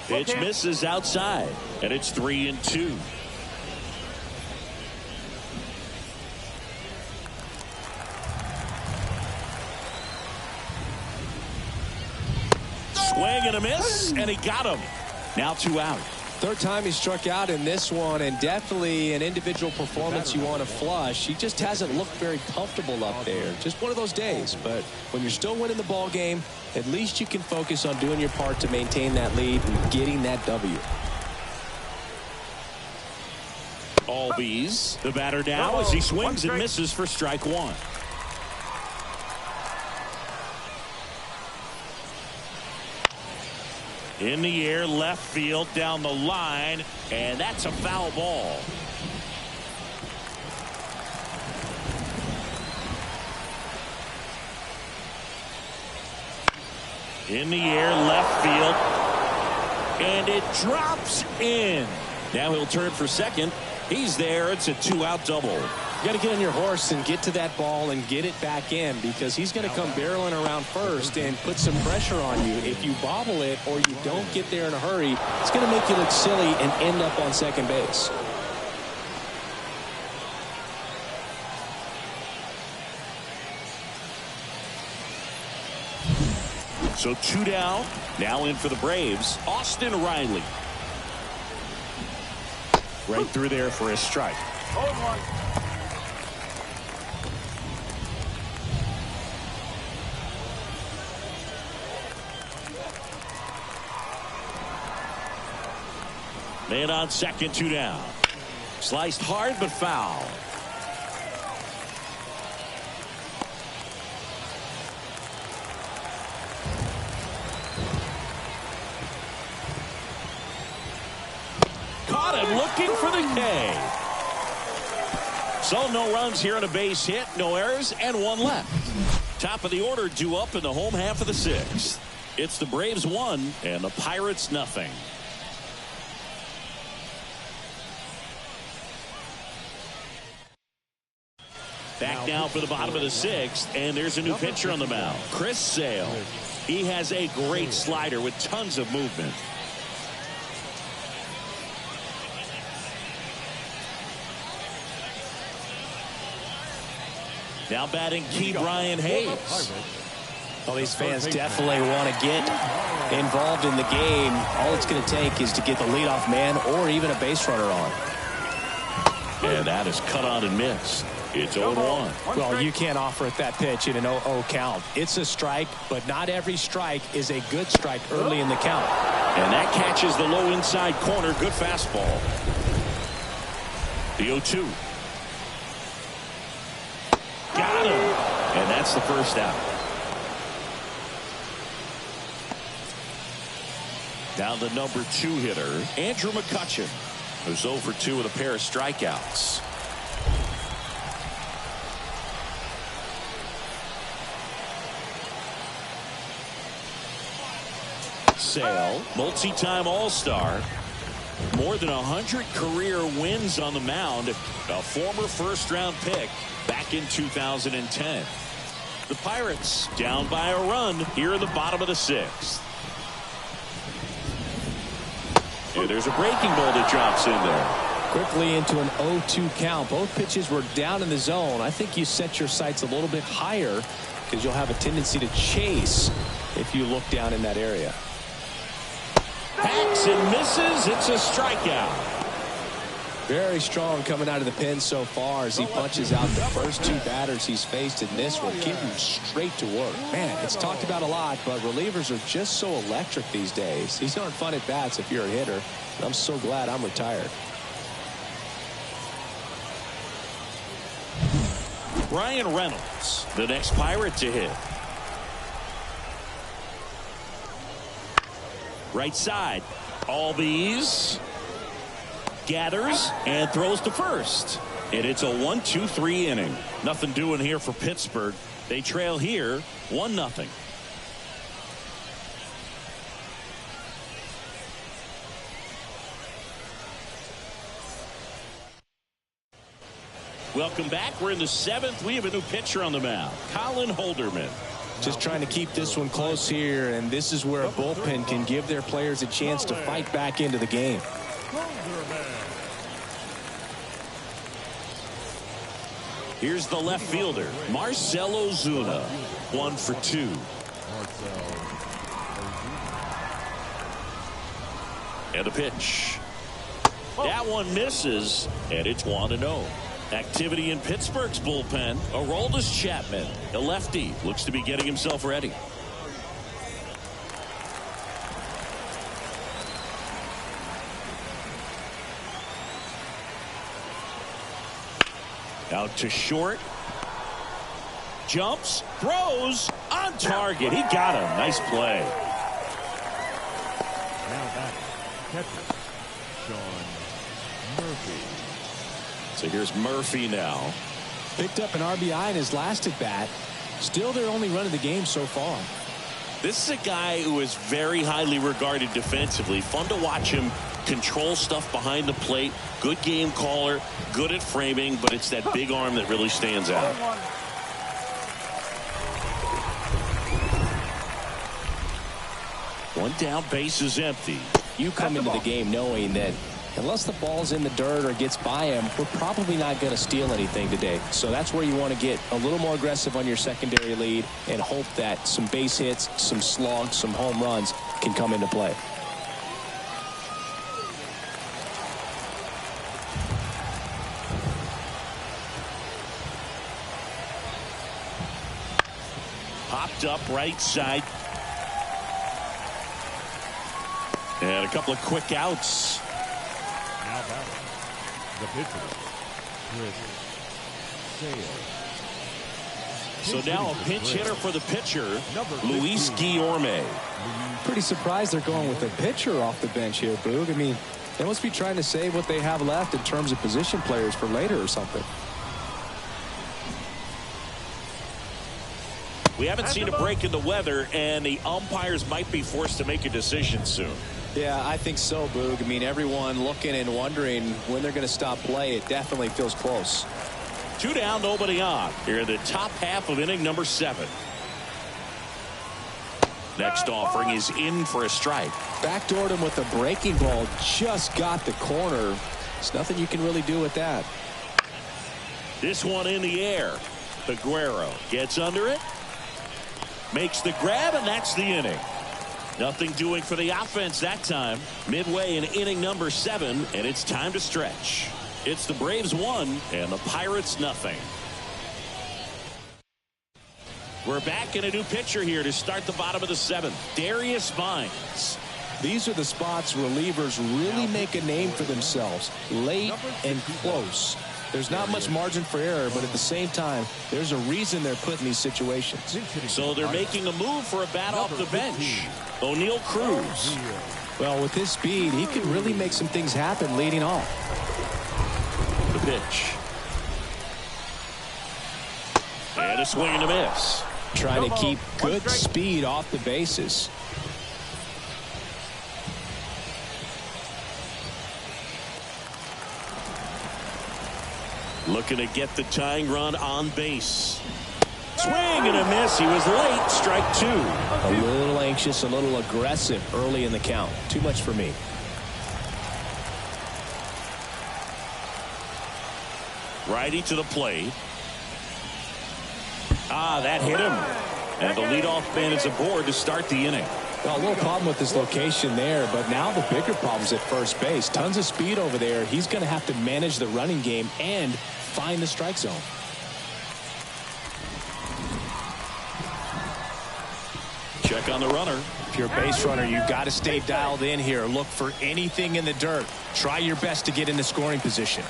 Pitch misses outside, and it's 3-2. Swing and a miss, and he got him. Now 2 out. 3rd time he struck out in this one, and definitely an individual performance you want to flush. He just hasn't looked very comfortable up there. Just one of those days. But when you're still winning the ball game, at least you can focus on doing your part to maintain that lead and getting that W. Albies, the batter now as he swings and misses for strike 1. In the air, left field, down the line, and that's a foul ball. In the air, left field, and it drops in. Now he'll turn for second. He's there. It's a 2-out double. You got to get on your horse and get to that ball and get it back in, because he's going to come barreling around first and put some pressure on you. If you bobble it or you don't get there in a hurry, it's going to make you look silly and end up on second base. So 2 down. Now in for the Braves, Austin Riley. Right through there for a strike. 0-1. Man on second, 2 down. Sliced hard but foul. Caught him looking for the K. So no runs here on a base hit, no errors, and 1 left. Top of the order due up in the home half of the 6th. It's the Braves 1 and the Pirates nothing. Back now for the bottom of the 6th, and there's a new pitcher on the mound, Chris Sale. He has a great slider with tons of movement. Now batting key Brian Hayes. Well, these fans definitely want to get involved in the game. All it's going to take is to get the leadoff man or even a base runner on. And that is cut on and missed. It's 0-1. Well, you can't offer it that pitch in an 0-0 count. It's a strike, but not every strike is a good strike early in the count. And that catches the low inside corner. Good fastball. The 0-2. Got him. And that's the first out. Down the number 2 hitter, Andrew McCutchen, who's 0 for 2 with a pair of strikeouts. Sale, multi-time All-Star, more than 100 career wins on the mound, a former first-round pick back in 2010. The Pirates down by a run here in the bottom of the 6th. And there's a breaking ball that drops in there. Quickly into an 0-2 count. Both pitches were down in the zone. I think you set your sights a little bit higher because you'll have a tendency to chase if you look down in that area. Hacks and misses. It's a strikeout. Very strong coming out of the pen so far as he punches out the first 2 batters he's faced in this one. Getting straight to work. Man, it's talked about a lot, but relievers are just so electric these days. These aren't fun at bats if you're a hitter. I'm so glad I'm retired. Brian Reynolds, the next Pirate to hit. Right side. Albies gathers and throws to first. And it's a 1-2-3 inning. Nothing doing here for Pittsburgh. They trail here 1-0. Welcome back. We're in the 7th. We have a new pitcher on the mound, Colin Holderman. Just trying to keep this one close here, and this is where a bullpen can give their players a chance to fight back into the game. Here's the left fielder, Marcell Ozuna, 1 for 2. And a pitch. That one misses, and it's 1-0. Activity in Pittsburgh's bullpen. Aroldis Chapman, the lefty, looks to be getting himself ready. Out to short. Jumps, throws, on target. He got him. Nice play. catcher, Sean Murphy. So here's Murphy now. Picked up an RBI in his last at bat. Still their only run of the game so far. This is a guy who is very highly regarded defensively. Fun to watch him control stuff behind the plate. Good game caller, good at framing, but it's that big arm that really stands out. 0-1. One down, base is empty. You come into the game knowing that unless the ball's in the dirt or gets by him, we're probably not going to steal anything today. So that's where you want to get a little more aggressive on your secondary lead and hope that some base hits, some slugs, some home runs can come into play. Popped up right side. And a couple of quick outs. Now batting, the pitcher, Chris Sale. So now a pinch hitter for the pitcher, Luis Guillorme. Pretty surprised they're going with a pitcher off the bench here, Boog. I mean, they must be trying to save what they have left in terms of position players for later or something. We haven't seen a break in the weather, and the umpires might be forced to make a decision soon. Yeah, I think so, Boog. I mean, everyone looking and wondering when they're going to stop play. It definitely feels close. 2 down, nobody on. Here in the top half of inning number 7. Next offering is in for a strike. Backdoored him with a breaking ball. Just got the corner. There's nothing you can really do with that. This one in the air. Aguero gets under it. Makes the grab, and that's the inning. Nothing doing for the offense that time. Midway in inning number 7, and it's time to stretch. It's the Braves 1 and the Pirates nothing. We're back in a new pitcher here to start the bottom of the 7th. Darius Vines. These are the spots relievers really make a name for themselves. Late and close. There's not much margin for error, but at the same time, there's a reason they're put in these situations. So they're making a move for a bat off the bench. O'Neal Cruz. Well, with his speed, he could really make some things happen leading off. The pitch. And a swing and a miss. Trying to keep good speed off the bases. Looking to get the tying run on base. Swing and a miss. He was late. Strike 2. A little anxious, a little aggressive early in the count. Too much for me. Righty to the plate. That hit him. And the leadoff man is aboard to start the inning. Well, a little problem with this location there, but now the bigger problem's at first base. Tons of speed over there. He's going to have to manage the running game and find the strike zone. Check on the runner. If you're a base runner, you've got to stay dialed in here. Look for anything in the dirt. Try your best to get into scoring position.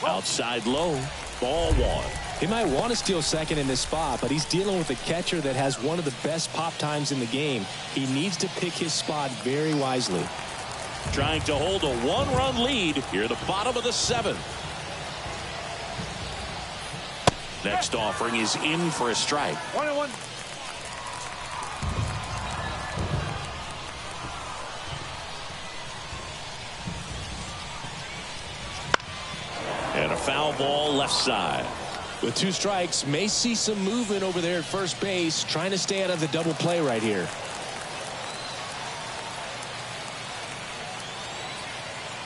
Outside low. Ball 1. He might want to steal second in this spot, but he's dealing with a catcher that has one of the best pop times in the game. He needs to pick his spot very wisely. Trying to hold a 1-run lead here at the bottom of the 7th. Next offering is in for a strike. 1-1. And a foul ball left side. With 2 strikes, may see some movement over there at first base, trying to stay out of the double play right here.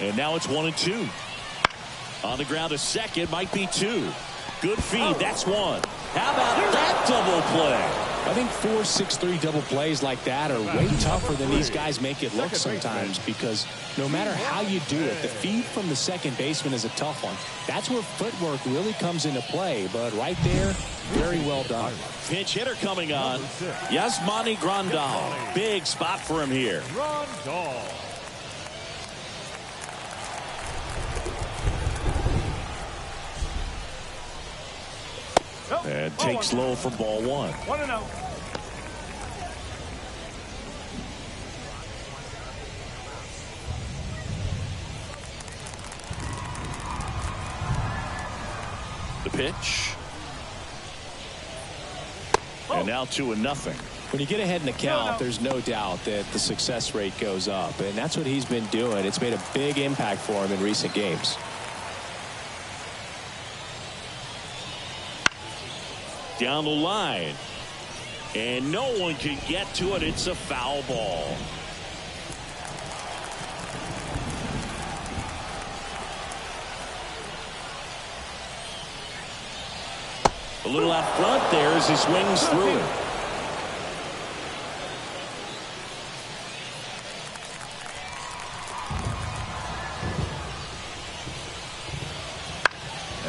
And now it's 1-2. On the ground to second, might be 2. Good feed. That's 1. How about that double play? I think 4-6-3 double plays like that are way tougher than these guys make it look sometimes, because no matter how you do it, the feed from the second baseman is a tough one. That's where footwork really comes into play, but right there, very well done. Pinch hitter coming on. Yasmani Grandal. Big spot for him here. Grandal. And takes low for ball 1. 1-0. pitch. And now 2-0. When you get ahead in the count, there's no doubt that the success rate goes up, and that's what he's been doing. It's made a big impact for him in recent games. Down the line, and no one can get to it. It's a foul ball. A little out front there as he swings through it.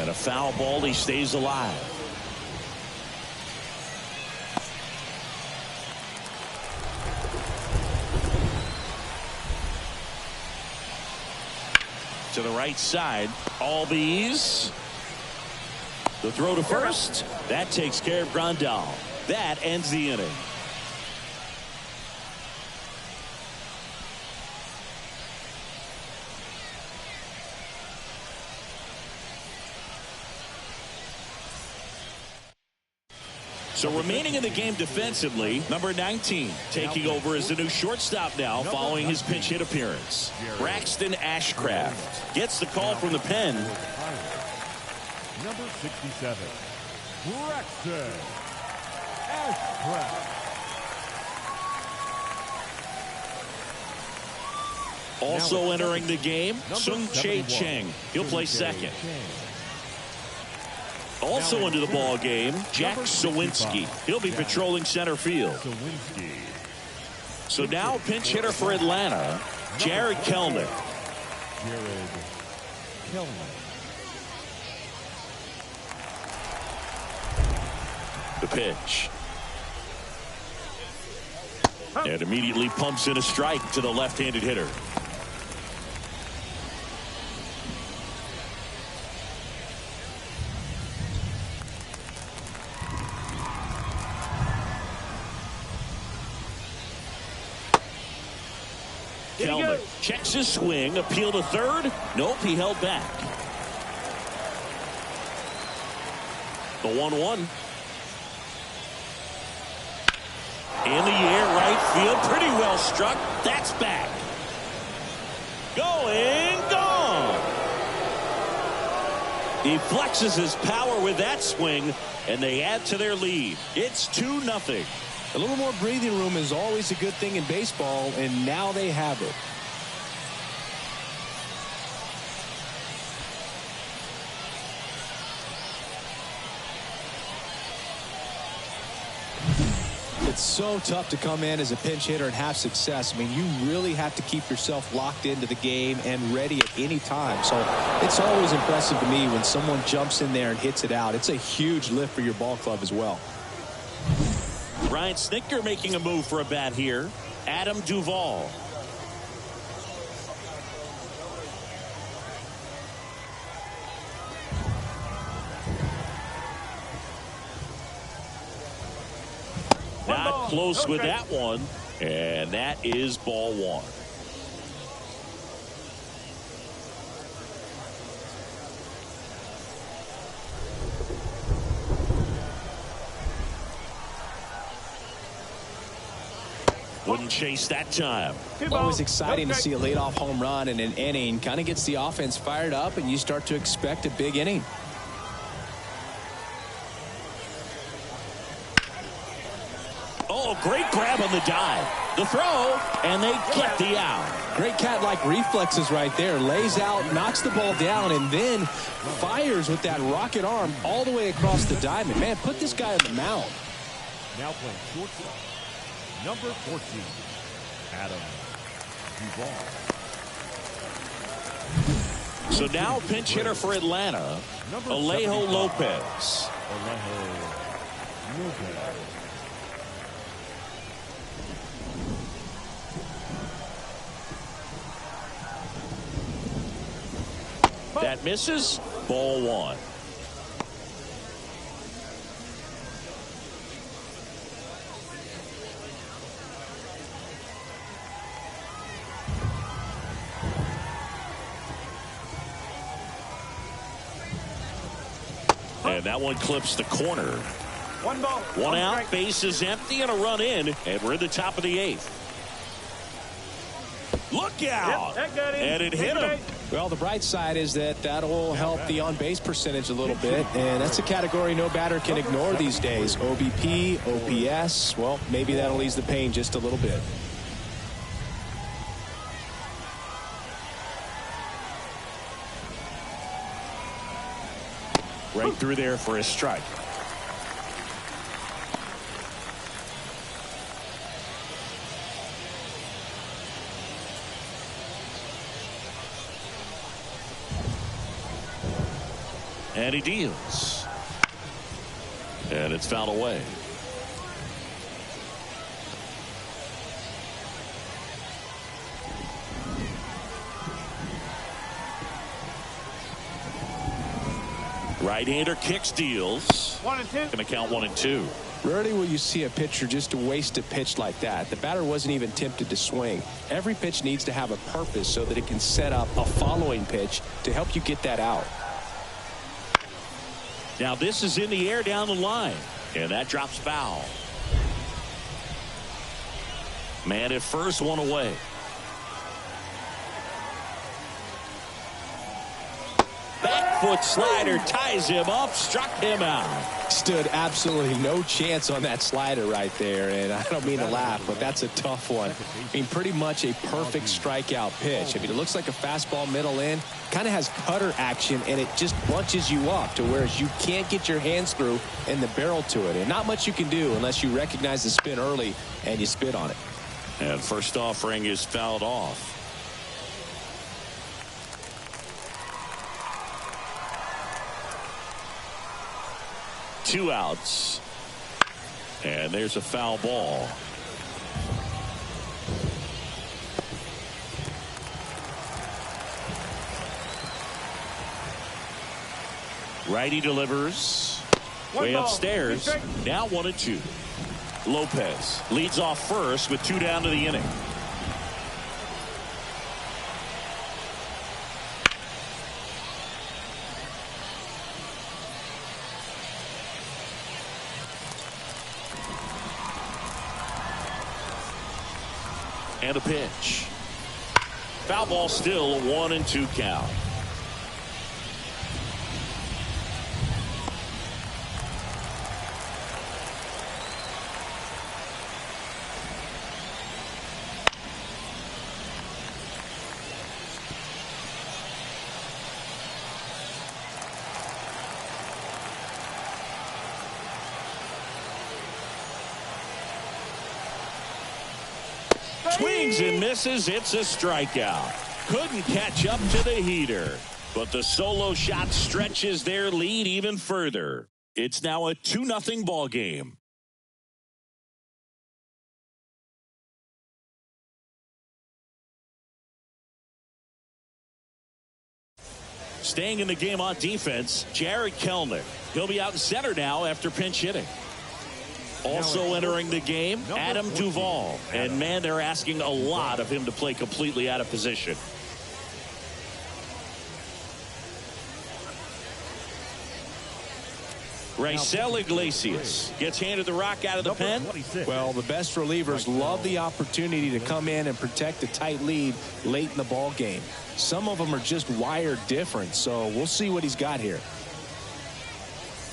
And a foul ball. He stays alive. To the right side. Albies. The throw to first. That takes care of Grandal. That ends the inning. So remaining in the game defensively, number 19 taking over as the new shortstop now following his pinch hit appearance. Braxton Ashcraft gets the call from the pen. Number 67, Braxton Ashcraft. Also entering the game, Sung Chae Cheng. He'll play second. Also into the ball game, Jack Sawinski. He'll be patrolling center field. So now pinch hitter for Atlanta, Jared Kelenic. The pitch. And immediately pumps in a strike to the left-handed hitter. Kelenic checks his swing, appeal to third. Nope, he held back. The 1-1. In the air, right field, pretty well struck. That's back. Going, gone. He flexes his power with that swing, and they add to their lead. It's 2-0. A little more breathing room is always a good thing in baseball, and now they have it. It's so tough to come in as a pinch hitter and have success. I mean, you really have to keep yourself locked into the game and ready at any time. So it's always impressive to me when someone jumps in there and hits it out. It's a huge lift for your ball club as well. Ryan Snitker making a move for a bat here. Adam Duvall. Not close with that one. And that is ball one. Wouldn't chase that time. Always exciting to see a leadoff home run in an inning. Kind of gets the offense fired up, and you start to expect a big inning. Oh, great grab on the dive. The throw, and they get the out. Great cat-like reflexes right there. Lays out, knocks the ball down, and then fires with that rocket arm all the way across the diamond. Man, put this guy on the mound. Now playing shortstop, number 14, Adam Duvall. So now pinch hitter for Atlanta, Alejo Lopez. That misses. Ball one. And that one clips the corner. One ball. One out, strike. base is empty, and a run in, and we're in the top of the 8th. Look out! Yep, that got him. And it hit him. Well, the bright side is that will help the on-base percentage a little bit, and that's a category no batter can ignore these days. OBP, OPS, well, maybe that'll ease the pain just a little bit. Right through there for a strike. And he deals. And it's fouled away. Right-hander kicks, deals. 1 and 2. Going to count 1 and 2. Rarely will you see a pitcher just waste a pitch like that. The batter wasn't even tempted to swing. Every pitch needs to have a purpose so that it can set up a following pitch to help you get that out. Now this is in the air down the line, and that drops foul. Man at first, 1 away. Back foot slider ties him up, struck him out. Stood absolutely no chance on that slider right there, and I don't mean to laugh, but that's a tough one. I mean, pretty much a perfect strikeout pitch. I mean, it looks like a fastball middle in, kind of has cutter action, and it just bunches you up to whereas you can't get your hands through and the barrel to it, and not much you can do unless you recognize the spin early and you spit on it. And first offering is fouled off. Two outs. And there's a foul ball. Righty delivers. Way ball, upstairs. Now 1 and 2. Lopez leads off first with 2 down to the inning. And a pitch. Foul ball, still a 1 and 2 count. Swings and misses. It's a strikeout. Couldn't catch up to the heater, but the solo shot stretches their lead even further. It's now a 2-0 ball game. Staying in the game on defense, Jared Kelnick. He'll be out in center now after pinch hitting. Also entering the game, Adam Duvall. And, man, they're asking a lot of him to play completely out of position. Raisel Iglesias gets handed the rock out of the pen. Well, the best relievers love the opportunity to come in and protect a tight lead late in the ball game. Some of them are just wired different, so we'll see what he's got here.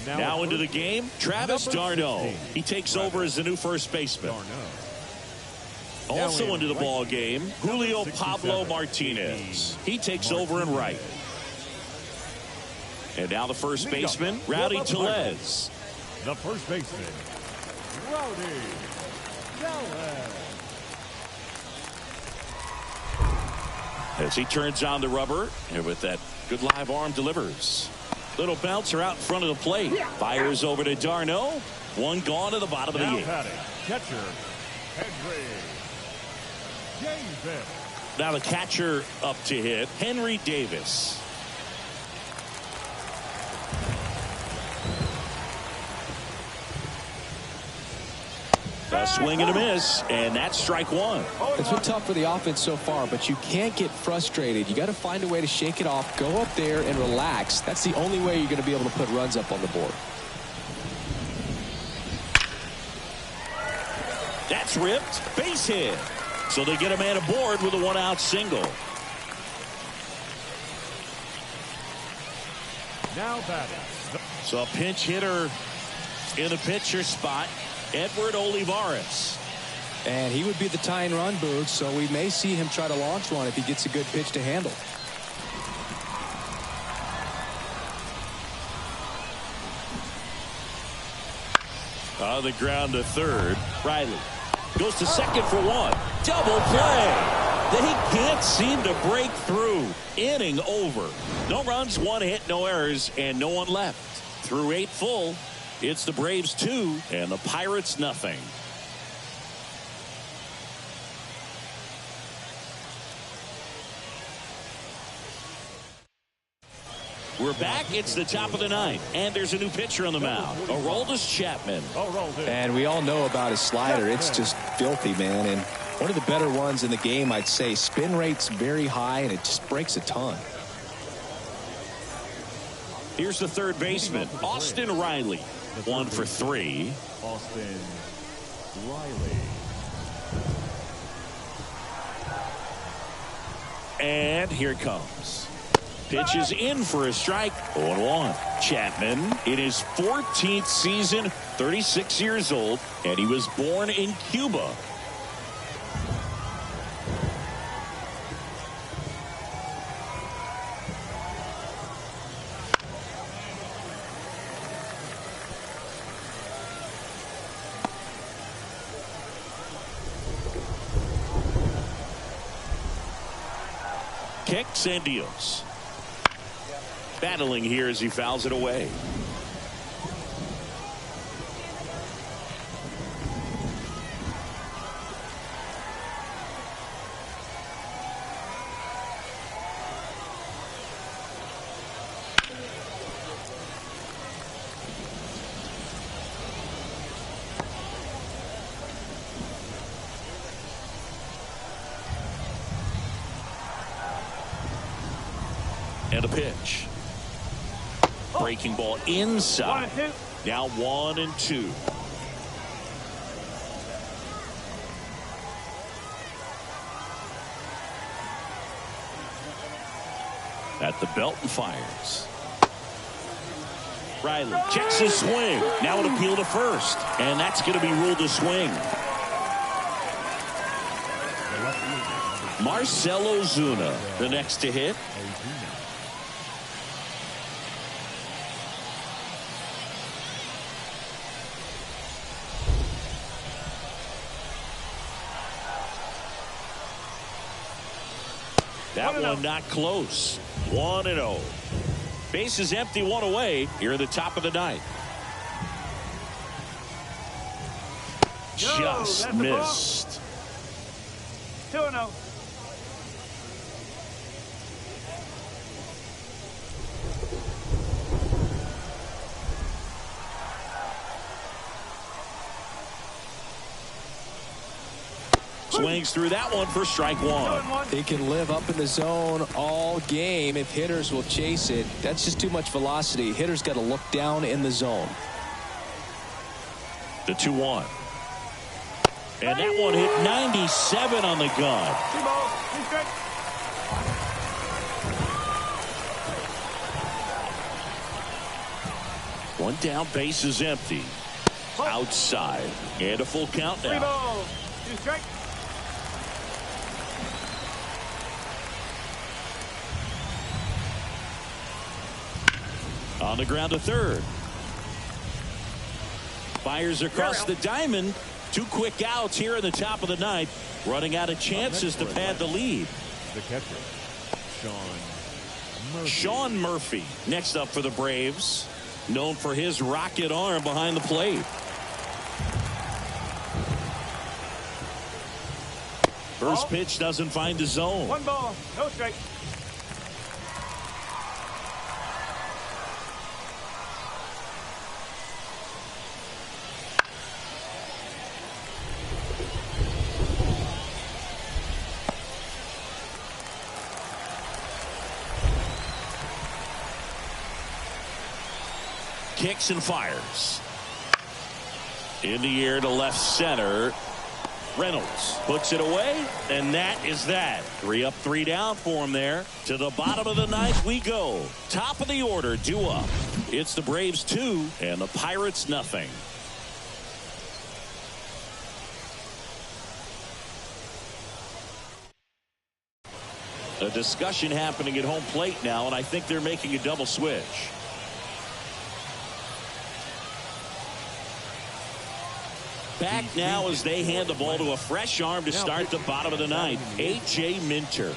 Now into the game, Travis d'Arnaud. He takes over as the new first baseman. Also into the ball game, Julio Pablo Martinez. He takes over in right. And now the first baseman, Rowdy Tellez. The first baseman, Rowdy Tellez. As he turns on the rubber, and with that good live arm delivers. Little bouncer out in front of the plate. Fires over to d'Arnaud. One gone to the bottom of the eighth. Catcher, Henry Davis. Now the catcher up to hit, Henry Davis. swing and a miss, and that's strike one. It's been tough for the offense so far, but you can't get frustrated. You got to find a way to shake it off, go up there and relax. That's the only way you're going to be able to put runs up on the board. That's ripped. Base hit. So they get a man aboard with a one-out single. Now batting. So a pinch hitter in the pitcher spot, Edward Olivares. And he would be the tying run, Booth, so we may see him try to launch one if he gets a good pitch to handle. On the ground to third. Riley goes to second for one. Double play. They can't seem to break through. Inning over. No runs, one hit, no errors, and no one left. Through 8 full, it's the Braves 2 and the Pirates nothing. We're back. It's the top of the ninth, and there's a new pitcher on the mound, Aroldis Chapman. And we all know about his slider. It's just filthy, man. And one of the better ones in the game, I'd say. Spin rate's very high, and it just breaks a ton. Here's the third baseman, Austin Riley. 1 for 3. Austin Riley. And here it comes. Pitch is in for a strike. 0-1. Chapman in his 14th season, 36 years old, and he was born in Cuba. Kicks and deals. Battling here as he fouls it away. And a pitch. Breaking ball inside. Now 1-2. At the belt and fires. Riley checks his swing. Now an appeal to first. And that's going to be ruled a swing. Marcell Ozuna, the next to hit. That one not close. 1-0. Base is empty, one away. Here at the top of the ninth. Just missed. 2-0. Swings through that one for strike one. He can live up in the zone all game if hitters will chase it. That's just too much velocity. Hitters got to look down in the zone. The 2-1. And that one hit 97 on the gun. 2 balls, 2 strikes. One down, base is empty. Outside. And a full count 3 now. balls, 2 strikes. On the ground to third. Fires across the diamond. 2 quick outs here in the top of the ninth. Running out of chances to pad the lead. The catcher, Murphy. Sean Murphy next up for the Braves. Known for his rocket arm behind the plate. First pitch doesn't find the zone. 1 ball, no strike. kicks and fires. In the air to left center. Reynolds puts it away, and that is that. 3 up, 3 down for him there. To the bottom of the ninth we go. Top of the order, due up. It's the Braves 2 and the Pirates nothing. A discussion happening at home plate now, and I think they're making a double switch. Back now as they hand the ball to a fresh arm to start the bottom of the ninth. A.J. Minter.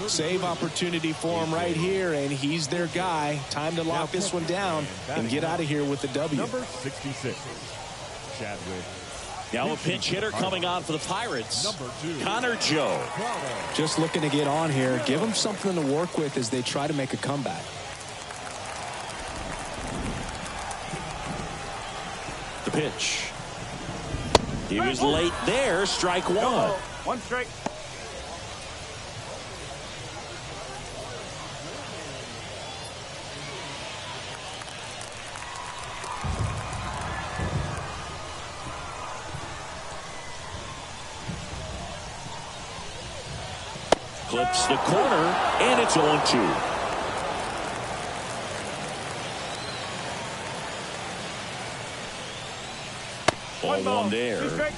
Save opportunity for him right here, and he's their guy. Time to lock this one down and get out of here with the W. Number 66, Chadwick. Now a pinch hitter coming on for the Pirates. Connor Joe. Just looking to get on here. Give them something to work with as they try to make a comeback. The pitch. He was late there. Strike one. 1 strike. Clips the corner, and it's 0-2. Ball 1 there. 2 strike.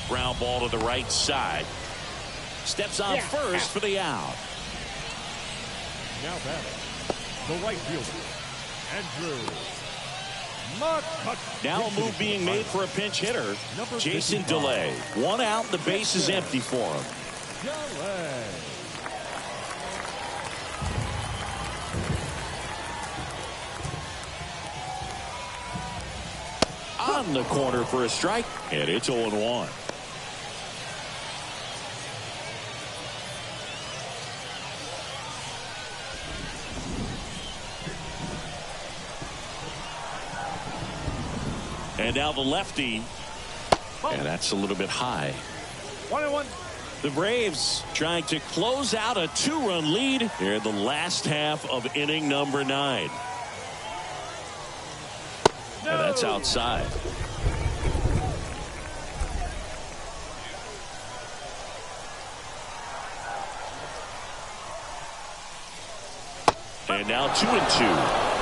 Ground ball to the right side. Steps on first for the out. Now batting, the right fielder, Andrew. Now a move being made for a pinch hitter. Jason DeLay. 1 out, the base is empty for him. On the corner for a strike, and it's 0-1. And now the lefty. And that's a little bit high. 1-1. The Braves trying to close out a 2-run lead here in the last half of inning number 9. No. And that's outside. And now 2-2.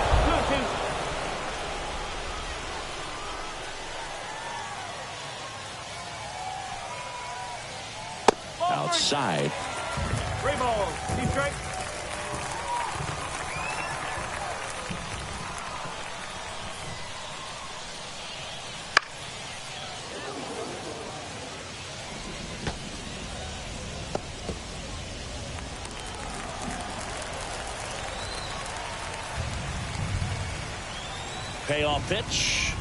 Outside. 3 balls. 2 strike. Payoff pitch.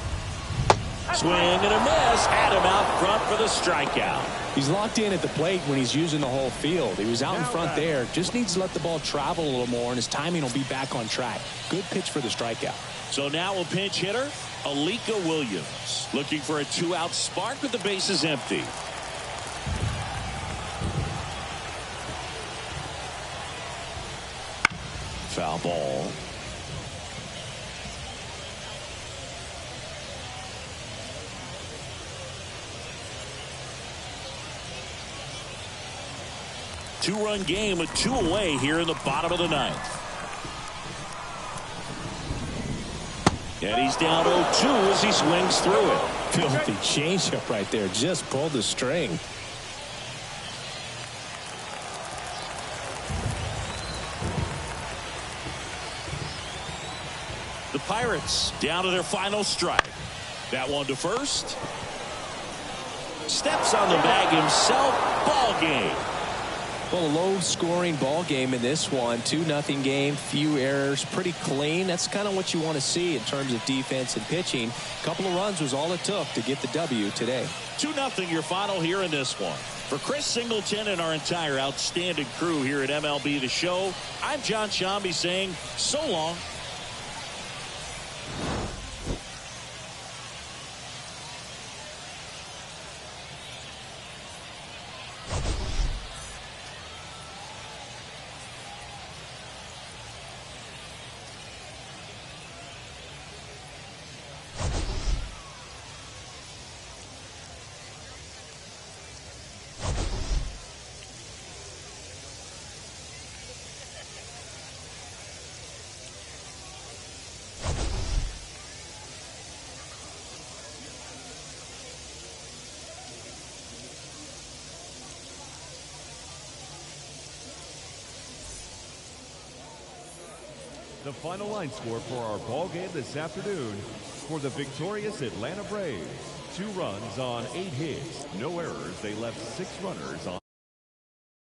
Swing and a miss. Had him out front for the strikeout. He's locked in at the plate when he's using the whole field. He was out in front there. Just needs to let the ball travel a little more, and his timing will be back on track. Good pitch for the strikeout. So now a pinch hitter, Alika Williams, looking for a 2-out spark with the bases empty. Foul ball. Two-run game with 2 away here in the bottom of the ninth. And he's down 0-2 as he swings through it. Filthy changeup right there. Just pulled the string. The Pirates down to their final strike. That one to first. Steps on the bag himself. Ball game. Well, a low-scoring ball game in this one. 2-0 game, few errors, pretty clean. That's kind of what you want to see in terms of defense and pitching. A couple of runs was all it took to get the W today. 2-0 your final here in this one. For Chris Singleton and our entire outstanding crew here at MLB The Show, I'm John Shambi saying so long. The final line score for our ball game this afternoon: for the victorious Atlanta Braves, 2 runs on 8 hits, no errors. They left 6 runners on.